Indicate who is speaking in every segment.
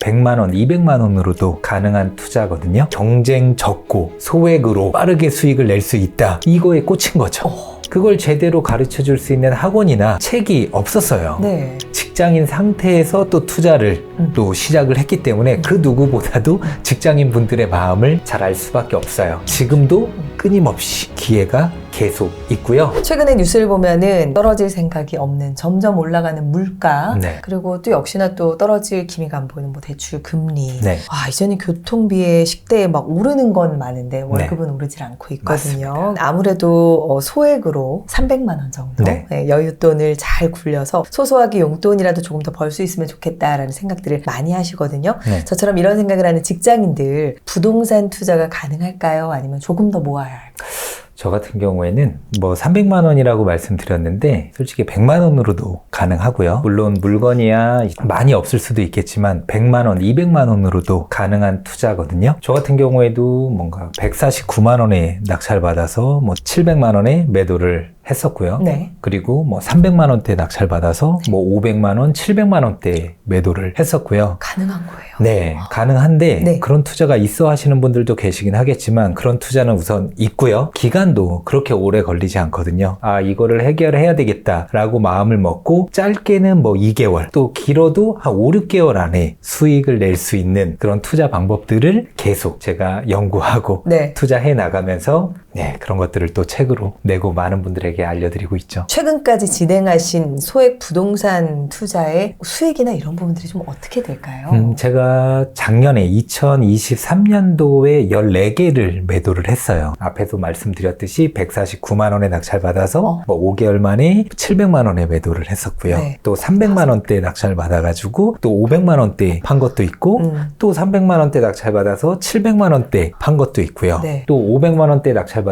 Speaker 1: 100만 원, 200만 원으로도 가능한 투자거든요. 경쟁 적고 소액으로 빠르게 수익을 낼 수 있다. 이거에 꽂힌 거죠. 그걸 제대로 가르쳐 줄 수 있는 학원이나 책이 없었어요.
Speaker 2: 네.
Speaker 1: 직장인 상태에서 또 투자를 또 시작을 했기 때문에 그 누구보다도 직장인 분들의 마음을 잘 알 수밖에 없어요. 지금도 끊임없이 기회가 계속 있고요.
Speaker 2: 최근에 뉴스를 보면은 떨어질 생각이 없는 점점 올라가는 물가,
Speaker 1: 네.
Speaker 2: 그리고 또 역시나 또 떨어질 기미가 안 보이는 뭐 대출 금리.
Speaker 1: 네.
Speaker 2: 이제는 교통비에 식대에 막 오르는 건 많은데 월급은 오르질 않고 있거든요.
Speaker 1: 맞습니다.
Speaker 2: 아무래도 소액으로 300만 원 정도
Speaker 1: 네.
Speaker 2: 여윳돈을 잘 굴려서 소소하게 용돈이라도 조금 더 벌 수 있으면 좋겠다라는 생각들을 많이 하시거든요.
Speaker 1: 네.
Speaker 2: 저처럼 이런 생각을 하는 직장인들, 부동산 투자가 가능할까요? 아니면 조금 더 모아야 할까요?
Speaker 1: 저 같은 경우에는 뭐 300만 원이라고 말씀드렸는데 솔직히 100만 원으로도 가능하고요. 물론 물건이야 많이 없을 수도 있겠지만 100만 원, 200만 원으로도 가능한 투자거든요. 저 같은 경우에도 뭔가 149만 원에 낙찰받아서 뭐 700만 원에 매도를 했었고요.
Speaker 2: 네.
Speaker 1: 그리고 뭐 300만 원대 낙찰받아서 뭐 500만 원, 700만 원대 매도를 했었고요.
Speaker 2: 가능한 거예요.
Speaker 1: 네, 가능한데
Speaker 2: 네.
Speaker 1: 그런 투자가 있어 하시는 분들도 계시긴 하겠지만 그런 투자는 우선 있고요. 기간도 그렇게 오래 걸리지 않거든요. 이거를 해결해야 되겠다라고 마음을 먹고 짧게는 뭐 2개월, 또 길어도 한 5, 6개월 안에 수익을 낼 수 있는 그런 투자 방법들을 계속 제가 연구하고
Speaker 2: 네.
Speaker 1: 투자해 나가면서 그런 것들을 또 책으로 내고 많은 분들에게 알려드리고 있죠.
Speaker 2: 최근까지 진행하신 소액 부동산 투자의 수익이나 이런 부분들이 좀 어떻게 될까요?
Speaker 1: 제가 작년에 2023년도에 14개를 매도를 했어요. 앞에도 말씀드렸듯이 149만 원에 낙찰받아서 뭐 5개월 만에 700만 원에 매도를 했었고요.
Speaker 2: 네.
Speaker 1: 또 300만 원대 낙찰받아가지고 또 500만 원대 판 것도 있고 또 300만 원대 낙찰받아서 700만 원대 판 것도 있고요.
Speaker 2: 네.
Speaker 1: 또 500만 원대 낙찰받아서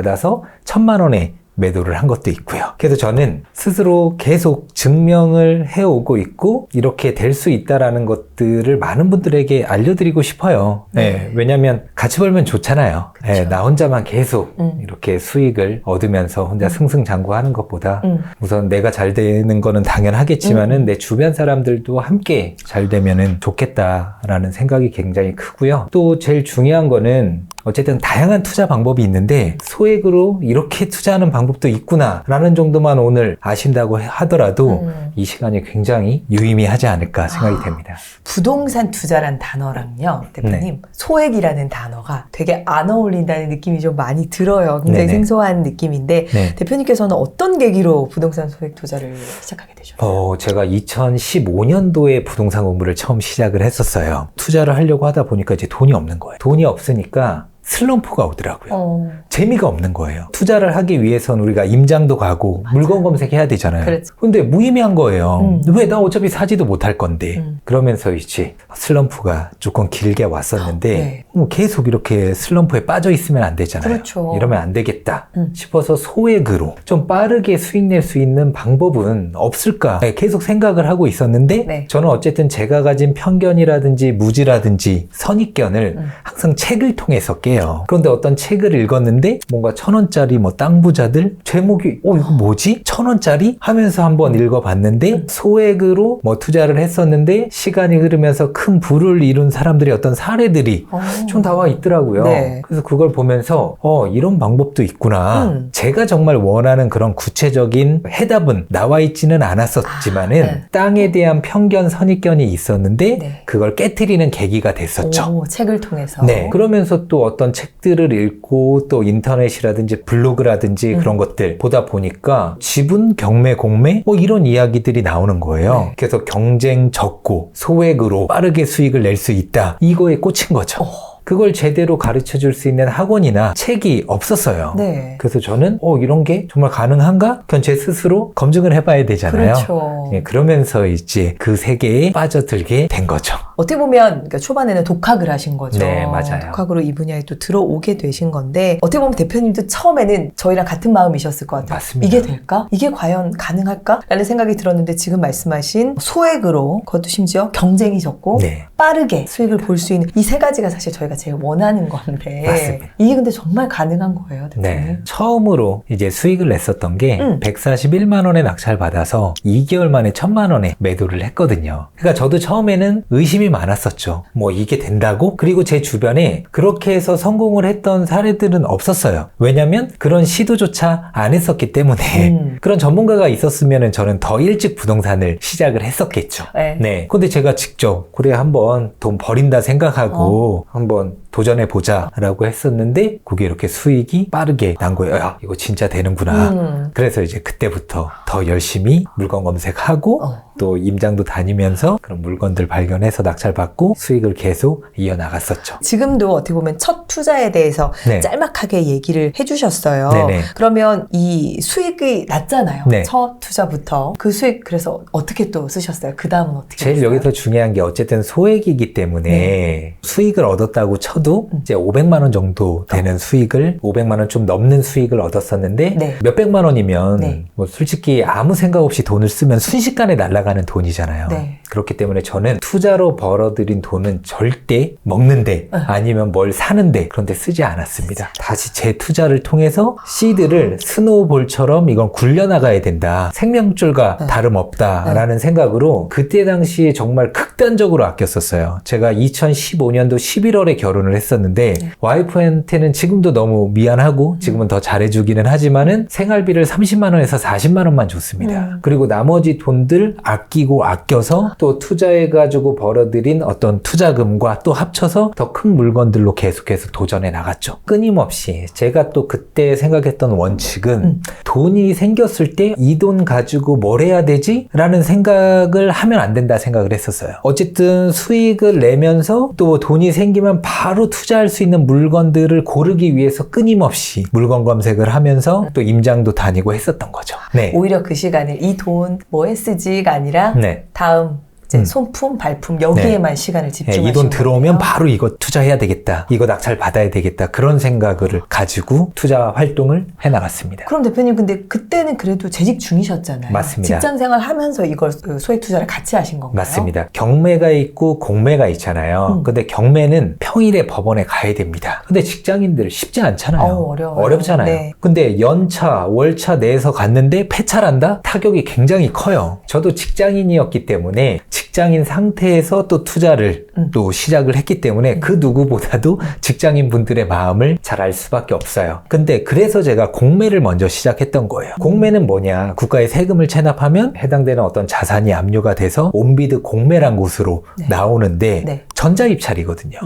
Speaker 1: 1000만 원에 매도를 한 것도 있고요. 그래서 저는 스스로 계속 증명을 해오고 있고 이렇게 될 수 있다라는 것들을 많은 분들에게 알려드리고 싶어요. 네, 왜냐하면 같이 벌면 좋잖아요. 네, 나 혼자만 계속 이렇게 수익을 얻으면서 혼자 승승장구하는 것보다 우선 내가 잘 되는 거는 당연하겠지만은 내 주변 사람들도 함께 잘 되면은 좋겠다라는 생각이 굉장히 크고요. 또 제일 중요한 거는 어쨌든 다양한 투자 방법이 있는데 소액으로 이렇게 투자하는 방법도 있구나 라는 정도만 오늘 아신다고 하더라도 이 시간이 굉장히 유의미하지 않을까 생각이 됩니다.
Speaker 2: 부동산 투자란 단어랑요, 대표님, 소액이라는 단어가 되게 안 어울린다는 느낌이 좀 많이 들어요. 굉장히
Speaker 1: 네네.
Speaker 2: 생소한 느낌인데
Speaker 1: 네.
Speaker 2: 대표님께서는 어떤 계기로 부동산 소액 투자를 시작하게 되셨어요?
Speaker 1: 제가 2015년도에 부동산 공부를 처음 시작을 했었어요. 투자를 하려고 하다 보니까 이제 돈이 없는 거예요. 돈이 없으니까 슬럼프가 오더라고요. 재미가 없는 거예요. 투자를 하기 위해선 우리가 임장도 가고 물건 검색해야 되잖아요.
Speaker 2: 그렇죠.
Speaker 1: 근데 무의미한 거예요. 왜 나 어차피 사지도 못할 건데. 그러면서 이제 슬럼프가 조금 길게 왔었는데
Speaker 2: 네.
Speaker 1: 계속 이렇게 슬럼프에 빠져 있으면 안 되잖아요.
Speaker 2: 그렇죠.
Speaker 1: 이러면 안 되겠다 싶어서 소액으로 좀 빠르게 수익 낼 수 있는 방법은 없을까 계속 생각을 하고 있었는데
Speaker 2: 네.
Speaker 1: 저는 어쨌든 제가 가진 편견이라든지 무지라든지 선입견을 항상 책을 통해서 깨요. 그런데 어떤 책을 읽었는데 뭔가 1,000원짜리 뭐 땅 부자들 제목이 이거 뭐지? 1,000원짜리? 하면서 한번 읽어봤는데 소액으로 뭐 투자를 했었는데 시간이 흐르면서 큰 부를 이룬 사람들의 어떤 사례들이 좀 나와 있더라고요.
Speaker 2: 네.
Speaker 1: 그래서 그걸 보면서 이런 방법도 있구나. 제가 정말 원하는 그런 구체적인 해답은 나와 있지는 않았었지만은 땅에 대한 편견, 선입견이 있었는데
Speaker 2: 네.
Speaker 1: 그걸 깨트리는 계기가 됐었죠.
Speaker 2: 책을 통해서.
Speaker 1: 네. 그러면서 또 어떤 책들을 읽고 또 인터넷이라든지 블로그라든지 그런 것들 보다 보니까 지분, 경매, 공매 뭐 이런 이야기들이 나오는 거예요.
Speaker 2: 네.
Speaker 1: 그래서 경쟁 적고 소액으로 빠르게 수익을 낼 수 있다. 이거에 꽂힌 거죠. 그걸 제대로 가르쳐 줄 수 있는 학원이나 책이 없었어요.
Speaker 2: 네.
Speaker 1: 그래서 저는 이런 게 정말 가능한가? 그건 제 스스로 검증을 해봐야 되잖아요.
Speaker 2: 그렇죠.
Speaker 1: 그러면서 이제 그 세계에 빠져들게 된 거죠.
Speaker 2: 어떻게 보면 그러니까 초반에는 독학을 하신 거죠.
Speaker 1: 네, 맞아요.
Speaker 2: 독학으로 이 분야에 또 들어오게 되신 건데 어떻게 보면 대표님도 처음에는 저희랑 같은 마음이셨을 것 같아요.
Speaker 1: 맞습니다.
Speaker 2: 이게 될까? 이게 과연 가능할까? 라는 생각이 들었는데 지금 말씀하신 소액으로 그것도 심지어 경쟁이 적고
Speaker 1: 네.
Speaker 2: 빠르게 수익을 볼 수 있는 이 세 가지가 사실 저희가 제일 원하는 건데
Speaker 1: 맞습니다.
Speaker 2: 이게 근데 정말 가능한 거예요, 대표님?
Speaker 1: 네. 처음으로 이제 수익을 냈었던 게 141만 원에 낙찰 받아서 2개월 만에 1,000만 원에 매도를 했거든요. 그러니까 저도 처음에는 의심이 많았었죠. 뭐 이게 된다고? 그리고 제 주변에 그렇게 해서 성공을 했던 사례들은 없었어요. 왜냐면 그런 시도조차 안 했었기 때문에 그런 전문가가 있었으면 저는 더 일찍 부동산을 시작을 했었겠죠.
Speaker 2: 네.
Speaker 1: 근데 제가 직접 그래 한번 돈 버린다 생각하고 한번 도전해보자 라고 했었는데 그게 이렇게 수익이 빠르게 난 거예요. 야, 이거 진짜 되는구나. 그래서 이제 그때부터 더 열심히 물건 검색하고 또 임장도 다니면서 그런 물건들 발견해서 낙찰받고 수익을 계속 이어나갔었죠.
Speaker 2: 지금도 어떻게 보면 첫 투자에 대해서
Speaker 1: 네.
Speaker 2: 짤막하게 얘기를 해주셨어요.
Speaker 1: 네네.
Speaker 2: 그러면 이 수익이 났잖아요.
Speaker 1: 네.
Speaker 2: 첫 투자부터. 그 수익 그래서 어떻게 또 쓰셨어요? 그 다음은 어떻게
Speaker 1: 제일
Speaker 2: 됐어요?
Speaker 1: 여기서 중요한 게 어쨌든 소액이기 때문에 수익을 얻었다고 쳐도 이제 500만 원 정도 되는 수익을 500만 원 좀 넘는 수익을 얻었었는데
Speaker 2: 네.
Speaker 1: 몇백만 원이면
Speaker 2: 네.
Speaker 1: 뭐 솔직히 아무 생각 없이 돈을 쓰면 순식간에 날아가는 돈이잖아요.
Speaker 2: 네.
Speaker 1: 그렇기 때문에 저는 투자로 벌어들인 돈은 절대 먹는데 아니면 뭘 사는데 그런 데 쓰지 않았습니다. 다시 제 투자를 통해서 시드를 스노우볼처럼 이건 굴려나가야 된다. 생명줄과 다름없다라는 생각으로 그때 당시에 정말 극단적으로 아꼈었어요. 제가 2015년도 11월에 결혼을 했었는데 와이프한테는 지금도 너무 미안하고 지금은 더 잘해주기는 하지만은 생활비를 30만 원에서 40만 원만 줬습니다. 그리고 나머지 돈들 아끼고 아껴서 또 투자해가지고 벌어들인 어떤 투자금과 또 합쳐서 더 큰 물건들로 계속해서 도전해 나갔죠. 끊임없이 제가 또 그때 생각했던 원칙은 돈이 생겼을 때 이 돈 가지고 뭘 해야 되지? 라는 생각을 하면 안 된다 생각을 했었어요. 어쨌든 수익을 내면서 또 돈이 생기면 바로 투자할 수 있는 물건들을 고르기 위해서 끊임없이 물건 검색을 하면서 또 임장도 다니고 했었던 거죠. 네.
Speaker 2: 오히려 그 시간을 이 돈 뭐에 쓰지가 아니라
Speaker 1: 네.
Speaker 2: 다음 이제 손품, 발품 여기에만 시간을 집중하시는
Speaker 1: 이 돈 들어오면
Speaker 2: 거예요.
Speaker 1: 바로 이거 투자해야 되겠다. 이거 낙찰 받아야 되겠다. 그런 생각을 가지고 투자 활동을 해나갔습니다.
Speaker 2: 그럼 대표님 근데 그때는 그래도 재직 중이셨잖아요.
Speaker 1: 맞습니다.
Speaker 2: 직장 생활 하면서 이걸 소액 투자를 같이 하신 건가요?
Speaker 1: 맞습니다. 경매가 있고 공매가 있잖아요. 근데 경매는 평일에 법원에 가야 됩니다. 근데 직장인들 쉽지 않잖아요.
Speaker 2: 어려워요.
Speaker 1: 어렵잖아요.
Speaker 2: 네.
Speaker 1: 근데 연차, 월차 내에서 갔는데 폐차한다? 타격이 굉장히 커요. 저도 직장인이었기 때문에 직장인 상태에서 또 투자를 또 시작을 했기 때문에 그 누구보다도 직장인 분들의 마음을 잘 알 수밖에 없어요. 근데 그래서 제가 공매를 먼저 시작했던 거예요. 공매는 뭐냐? 국가에 세금을 체납하면 해당되는 어떤 자산이 압류가 돼서 온비드 공매란 곳으로 나오는데
Speaker 2: 네.
Speaker 1: 전자입찰이거든요.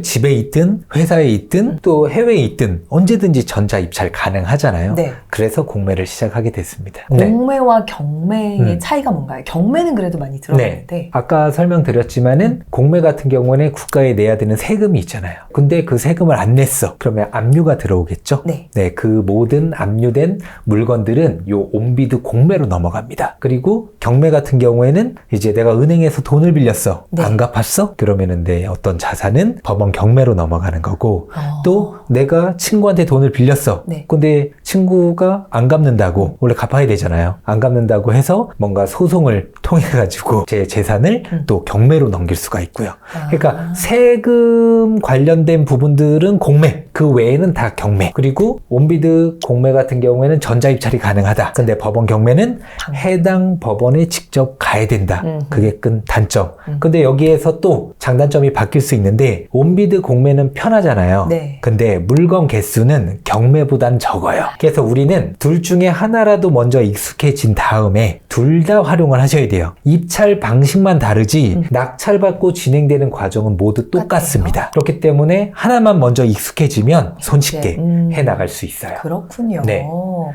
Speaker 1: 집에 있든 회사에 있든 또 해외에 있든 언제든지 전자입찰 가능하잖아요.
Speaker 2: 네.
Speaker 1: 그래서 공매를 시작하게 됐습니다.
Speaker 2: 공매와 경매의 차이가 뭔가요? 경매는 그래도 많이 들어봤는데
Speaker 1: 아까 설명드렸지만은 공매 같은 경우는 국가에 내야 되는 세금이 있잖아요. 근데 그 세금을 안 냈어. 그러면 압류가 들어오겠죠?
Speaker 2: 네.
Speaker 1: 그 모든 압류된 물건들은 요 온비드 공매로 넘어갑니다. 그리고 경매 같은 경우에는 이제 내가 은행에서 돈을 빌렸어.
Speaker 2: 네.
Speaker 1: 안 갚았어? 그러면은 내 어떤 자산은 법원 경매로 넘어가는 거고 또 내가 친구한테 돈을 빌렸어.
Speaker 2: 네.
Speaker 1: 근데 친구가 안 갚는다고 원래 갚아야 되잖아요. 안 갚는다고 해서 뭔가 소송을 통해 가지고 제 재산을 또 경매로 넘길 수가 있고요. 그러니까 세금 관련된 부분들은 공매, 그 외에는 다 경매. 그리고 온비드 공매 같은 경우에는 전자입찰이 가능하다. 근데 법원 경매는 해당 법원에 직접 가야 된다. 그게 큰 단점. 근데 여기에서 또 장단점이 바뀔 수 있는데 온비드 공매는 편하잖아요.
Speaker 2: 네.
Speaker 1: 근데 물건 개수는 경매보단 적어요. 그래서 우리는 둘 중에 하나라도 먼저 익숙해진 다음에 둘 다 활용을 하셔야 돼요. 입찰 방식만 다르지 낙찰받고 진행되는 과정은 모두 똑같습니다. 그렇기 때문에 하나만 먼저 익숙해지면 손쉽게 해나갈 수 있어요.
Speaker 2: 그렇군요.
Speaker 1: 네.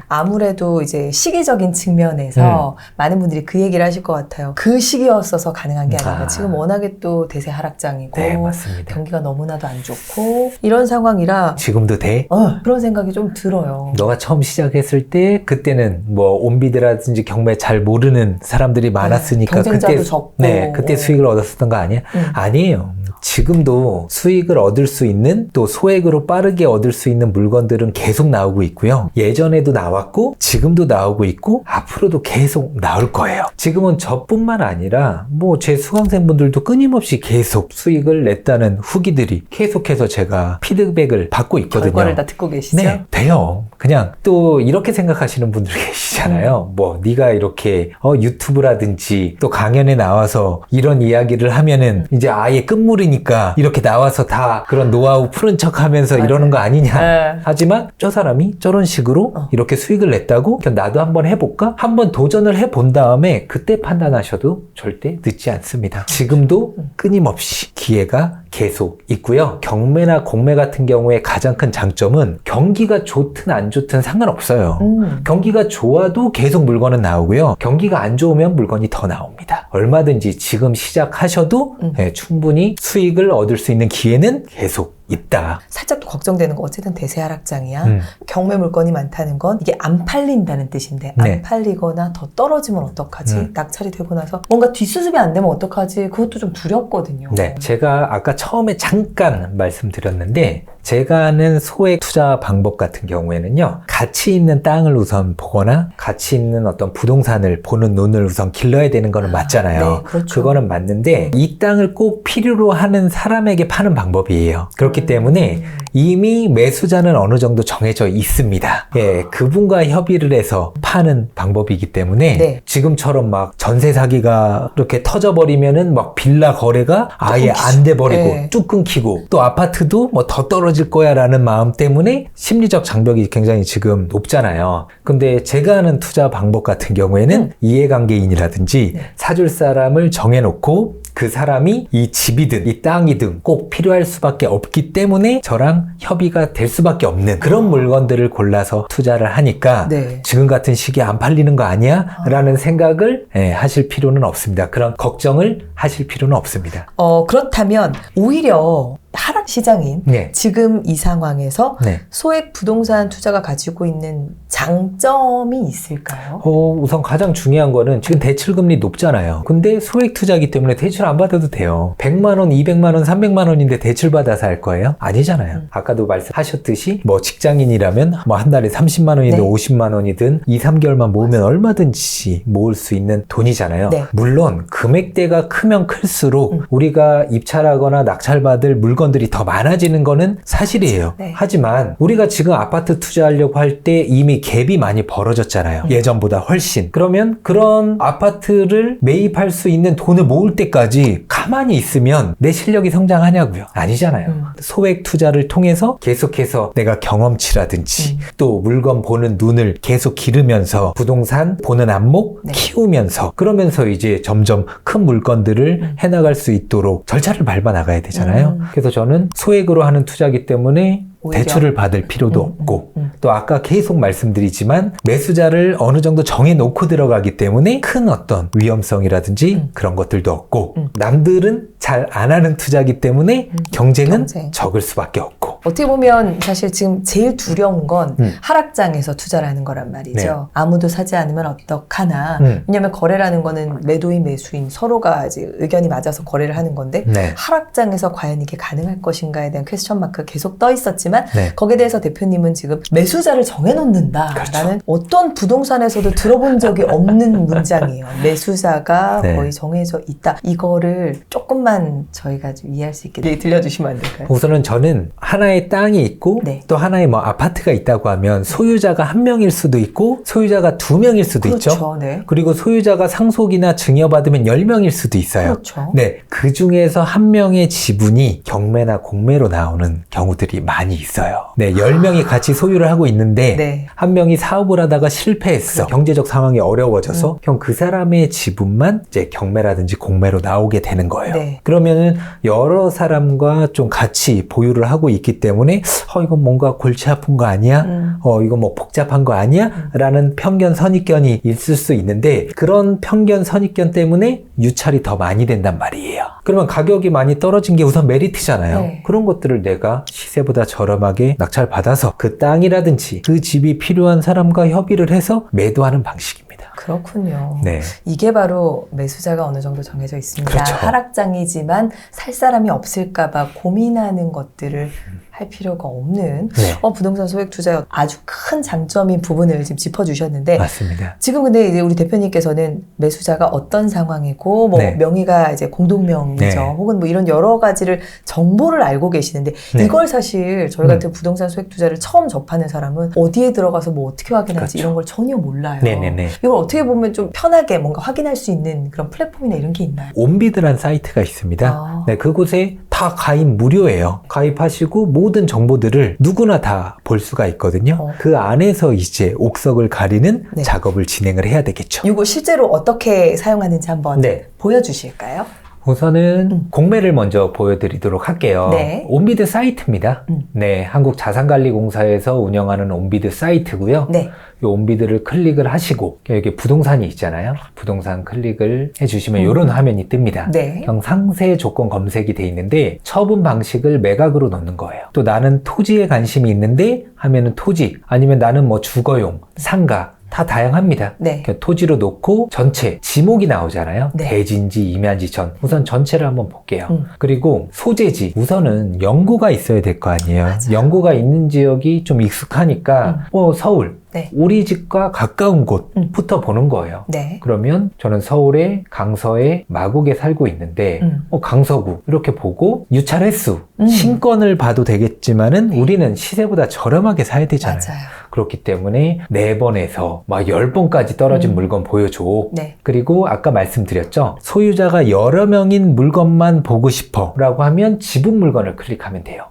Speaker 2: 아무래도 이제 시기적인 측면에서 많은 분들이 그 얘기를 하실 것 같아요. 그 시기였어서 가능한 게 아니라 지금 워낙에 또 대세 하락장이고
Speaker 1: 네, 맞습니다.
Speaker 2: 경기가 너무나도 안 좋고 이런 상황이라
Speaker 1: 지금도 돼?
Speaker 2: 그런 생각이 좀 들어요.
Speaker 1: 너가 처음 시작했을 때 그때는 뭐 온비드라든지 경매 잘 모르는 사람들이 많았으니까
Speaker 2: 경쟁자도
Speaker 1: 그때
Speaker 2: 적고.
Speaker 1: 그때 수익을 얻었었던 거 아니야? 아니에요. 지금도 수익을 얻을 수 있는 또 소액으로 빠르게 얻을 수 있는 물건들은 계속 나오고 있고요. 예전에도 나왔고 지금도 나오고 있고 앞으로도 계속 나올 거예요. 지금은 저뿐만 아니라 뭐 제 수강생분들도 끊임없이 계속 수익을 냈다는 후기들이 계속해서 제가 피드백을 받고 있거든요.
Speaker 2: 결과를 다 듣고 계시죠?
Speaker 1: 네, 돼요. 그냥 또 이렇게 생각하시는 분들 계시잖아요. 뭐 네가 이렇게 유튜브라든지 또 강연에 나와서 이런 이야기를 하면은 이제 아예 끝물이니까 이렇게 나와서 다 그런 노하우 푸른 척 하면서 이러는 거 아니냐.
Speaker 2: 네.
Speaker 1: 하지만 저 사람이 저런 식으로 이렇게 수익을 냈다고 그럼 나도 한번 해볼까? 한번 도전을 해본 다음에 그때 판단하셔도 절대 늦지 않습니다. 지금도 끊임없이 기회가 계속 있고요. 경매나 공매 같은 경우에 가장 큰 장점은 경기가 좋든 안 좋든 상관없어요. 경기가 좋아도 계속 물건은 나오고요. 경기가 안 좋으면 물건이 더 나옵니다. 얼마든지 지금 시작하셔도 네, 충분히 수익을 얻을 수 있는 기회는 계속 있다.
Speaker 2: 살짝 또 걱정되는 거 어쨌든 대세 하락장이야. 경매 물건이 많다는 건 이게 안 팔린다는 뜻인데 안
Speaker 1: 네.
Speaker 2: 팔리거나 더 떨어지면 어떡하지? 낙찰이 되고 나서 뭔가 뒷수습이 안 되면 어떡하지? 그것도 좀 두렵거든요.
Speaker 1: 네, 제가 아까 처음에 잠깐 말씀드렸는데 제가 아는 소액 투자 방법 같은 경우에는요. 가치 있는 땅을 우선 보거나 가치 있는 어떤 부동산을 보는 눈을 우선 길러야 되는 거는 맞잖아요.
Speaker 2: 네, 그렇죠.
Speaker 1: 그거는 맞는데 이 땅을 꼭 필요로 하는 사람에게 파는 방법이에요. 그렇기 때문에 이미 매수자는 어느 정도 정해져 있습니다. 예, 그분과 협의를 해서 파는 방법이기 때문에
Speaker 2: 네.
Speaker 1: 지금처럼 막 전세 사기가 이렇게 터져버리면은 막 빌라 거래가 아예
Speaker 2: 끊기죠.
Speaker 1: 안 돼버리고
Speaker 2: 네.
Speaker 1: 쭉 끊기고 또 아파트도 뭐 더 떨어질 거야 라는 마음 때문에 심리적 장벽이 굉장히 지금 높잖아요. 근데 제가 하는 투자 방법 같은 경우에는 이해관계인이라든지 사줄 사람을 정해놓고 그 사람이 이 집이든 이 땅이든 꼭 필요할 수밖에 없기 때문에 저랑 협의가 될 수밖에 없는 그런 물건들을 골라서 투자를 하니까
Speaker 2: 네.
Speaker 1: 지금 같은 시기에 안 팔리는 거 아니야? 라는 생각을 하실 필요는 없습니다. 그런 걱정을 하실 필요는 없습니다.
Speaker 2: 그렇다면 오히려 하락 시장인
Speaker 1: 네.
Speaker 2: 지금 이 상황에서
Speaker 1: 네.
Speaker 2: 소액 부동산 투자가 가지고 있는 장점이 있을까요?
Speaker 1: 우선 가장 중요한 거는 지금 대출금리 높잖아요. 근데 소액 투자이기 때문에 대출 안 받아도 돼요. 100만 원, 200만 원, 300만 원인데 대출 받아서 할 거예요? 아니잖아요. 아까도 말씀하셨듯이 뭐 직장인이라면 뭐 한 달에 30만 원이든
Speaker 2: 네.
Speaker 1: 50만 원이든 2, 3개월만 모으면 얼마든지 모을 수 있는 돈이잖아요.
Speaker 2: 네.
Speaker 1: 물론 금액대가 크면 클수록 우리가 입찰하거나 낙찰받을 물건들이 더 많아지는 거는 사실이에요.
Speaker 2: 네.
Speaker 1: 하지만 우리가 지금 아파트 투자하려고 할 때 이미 갭이 많이 벌어졌잖아요. 예전보다 훨씬. 그러면 그런 아파트를 매입할 수 있는 돈을 모을 때까지 가만히 있으면 내 실력이 성장하냐고요? 아니잖아요. 소액 투자를 통해서 계속해서 내가 경험치라든지 또 물건 보는 눈을 계속 기르면서 부동산 보는 안목
Speaker 2: 네.
Speaker 1: 키우면서 그러면서 이제 점점 큰 물건들을 해나갈 수 있도록 절차를 밟아 나가야 되잖아요. 그래서 저는 소액으로 하는 투자이기 때문에
Speaker 2: 오히려.
Speaker 1: 대출을 받을 필요도 없고 또 아까 계속 말씀드리지만 매수자를 어느 정도 정해놓고 들어가기 때문에 큰 어떤 위험성이라든지 그런 것들도 없고 남들은 잘 안 하는 투자이기 때문에 경쟁은
Speaker 2: 경쟁.
Speaker 1: 적을 수밖에 없고
Speaker 2: 어떻게 보면 사실 지금 제일 두려운 건 하락장에서 투자를 하는 거란 말이죠.
Speaker 1: 네.
Speaker 2: 아무도 사지 않으면 어떡하나. 왜냐하면 거래라는 거는 매도인 매수인 서로가 이제 의견이 맞아서 거래를 하는 건데
Speaker 1: 네.
Speaker 2: 하락장에서 과연 이게 가능할 것인가에 대한 퀘스천 마크가 계속 떠 있었지만
Speaker 1: 네.
Speaker 2: 거기에 대해서 대표님은 지금 매수자를 정해놓는다라는
Speaker 1: 그렇죠.
Speaker 2: 어떤 부동산에서도 들어본 적이 없는 문장이에요. 매수자가
Speaker 1: 네.
Speaker 2: 거의 정해져 있다. 이거를 조금만 저희가 좀 이해할 수 있게 들려주시면 안 될까요?
Speaker 1: 우선은 저는 하나의 땅이 있고
Speaker 2: 네.
Speaker 1: 또 하나의 뭐 아파트가 있다고 하면 소유자가 한 명일 수도 있고 소유자가 두 명일 수도
Speaker 2: 그렇죠.
Speaker 1: 있죠.
Speaker 2: 네.
Speaker 1: 그리고 소유자가 상속이나 증여받으면 10명일 수도 있어요.
Speaker 2: 그렇죠.
Speaker 1: 네, 그 중에서 한 명의 지분이 경매나 공매로 나오는 경우들이 많이 있어요. 네, 10명이 같이 소유를 하고 있는데
Speaker 2: 네.
Speaker 1: 한 명이 사업을 하다가 실패했어. 경제적 상황이 어려워져서 그럼 그 사람의 지분만 이제 경매라든지 공매로 나오게 되는 거예요.
Speaker 2: 네.
Speaker 1: 그러면은 여러 사람과 좀 같이 보유를 하고 있기 때문에 이건 뭔가 골치 아픈 거 아니야? 이거 뭐 복잡한 거 아니야? 라는 편견 선입견이 있을 수 있는데 그런 편견 선입견 때문에 유찰이 더 많이 된단 말이에요. 그러면 가격이 많이 떨어진 게 우선 메리트잖아요.
Speaker 2: 네.
Speaker 1: 그런 것들을 내가 시세보다 저렴하게 낙찰 받아서 그 땅이라든지 그 집이 필요한 사람과 협의를 해서 매도하는 방식입니다. 있습니다.
Speaker 2: 그렇군요.
Speaker 1: 네.
Speaker 2: 이게 바로 매수자가 어느 정도 정해져 있습니다.
Speaker 1: 그렇죠.
Speaker 2: 하락장이지만 살 사람이 없을까봐 고민하는 것들을 할 필요가 없는
Speaker 1: 네.
Speaker 2: 부동산 소액 투자의 아주 큰 장점인 부분을 지금 짚어주셨는데
Speaker 1: 맞습니다.
Speaker 2: 지금 근데 이제 우리 대표님께서는 매수자가 어떤 상황이고 뭐
Speaker 1: 네.
Speaker 2: 명의가 이제 공동명의죠.
Speaker 1: 네.
Speaker 2: 혹은 뭐 이런 여러 가지를 정보를 알고 계시는데
Speaker 1: 네.
Speaker 2: 이걸 사실 저희 같은 부동산 소액 투자를 처음 접하는 사람은 어디에 들어가서 뭐 어떻게 확인할지
Speaker 1: 그렇죠.
Speaker 2: 이런 걸 전혀 몰라요.
Speaker 1: 네네네.
Speaker 2: 이걸 어떻게 보면 좀 편하게 뭔가 확인할 수 있는 그런 플랫폼이나 이런 게 있나요?
Speaker 1: 온비드란 사이트가 있습니다.
Speaker 2: 아.
Speaker 1: 네, 그곳에 다 가입 무료예요. 가입하시고 모든 정보들을 누구나 다 볼 수가 있거든요. 그 안에서 이제 옥석을 가리는
Speaker 2: 네.
Speaker 1: 작업을 진행을 해야 되겠죠.
Speaker 2: 이거 실제로 어떻게 사용하는지 한번
Speaker 1: 네.
Speaker 2: 보여주실까요?
Speaker 1: 우선은 공매를 먼저 보여드리도록 할게요.
Speaker 2: 네.
Speaker 1: 온비드 사이트입니다. 네, 한국자산관리공사에서 운영하는 온비드 사이트고요.
Speaker 2: 네.
Speaker 1: 이 온비드를 클릭을 하시고 여기 부동산이 있잖아요. 부동산 클릭을 해주시면 이런 화면이 뜹니다.
Speaker 2: 네.
Speaker 1: 그냥 상세 조건 검색이 돼 있는데 처분 방식을 매각으로 넣는 거예요. 또 나는 토지에 관심이 있는데 하면은 토지, 아니면 나는 뭐 주거용, 상가 다 다양합니다.
Speaker 2: 네.
Speaker 1: 토지로 놓고 전체 지목이 나오잖아요.
Speaker 2: 네.
Speaker 1: 대진지, 임야지천. 우선 전체를 한번 볼게요.
Speaker 2: 음.
Speaker 1: 그리고 소재지. 우선은 연고가 있어야 될 거 아니에요.
Speaker 2: 맞아요.
Speaker 1: 연고가 있는 지역이 좀 익숙하니까 뭐 서울,
Speaker 2: 네.
Speaker 1: 우리 집과 가까운 곳부터 보는 거예요.
Speaker 2: 네.
Speaker 1: 그러면 저는 서울의 강서의 마곡에 살고 있는데 강서구 이렇게 보고 유찰 횟수, 신권을 봐도 되겠지만은 우리는 시세보다 저렴하게 사야 되잖아요.
Speaker 2: 맞아요.
Speaker 1: 그렇기 때문에 4번에서 막 10번까지 떨어진 물건 보여줘.
Speaker 2: 네.
Speaker 1: 그리고 아까 말씀드렸죠. 소유자가 여러 명인 물건만 보고 싶어 라고 하면 지분 물건을 클릭하면 돼요.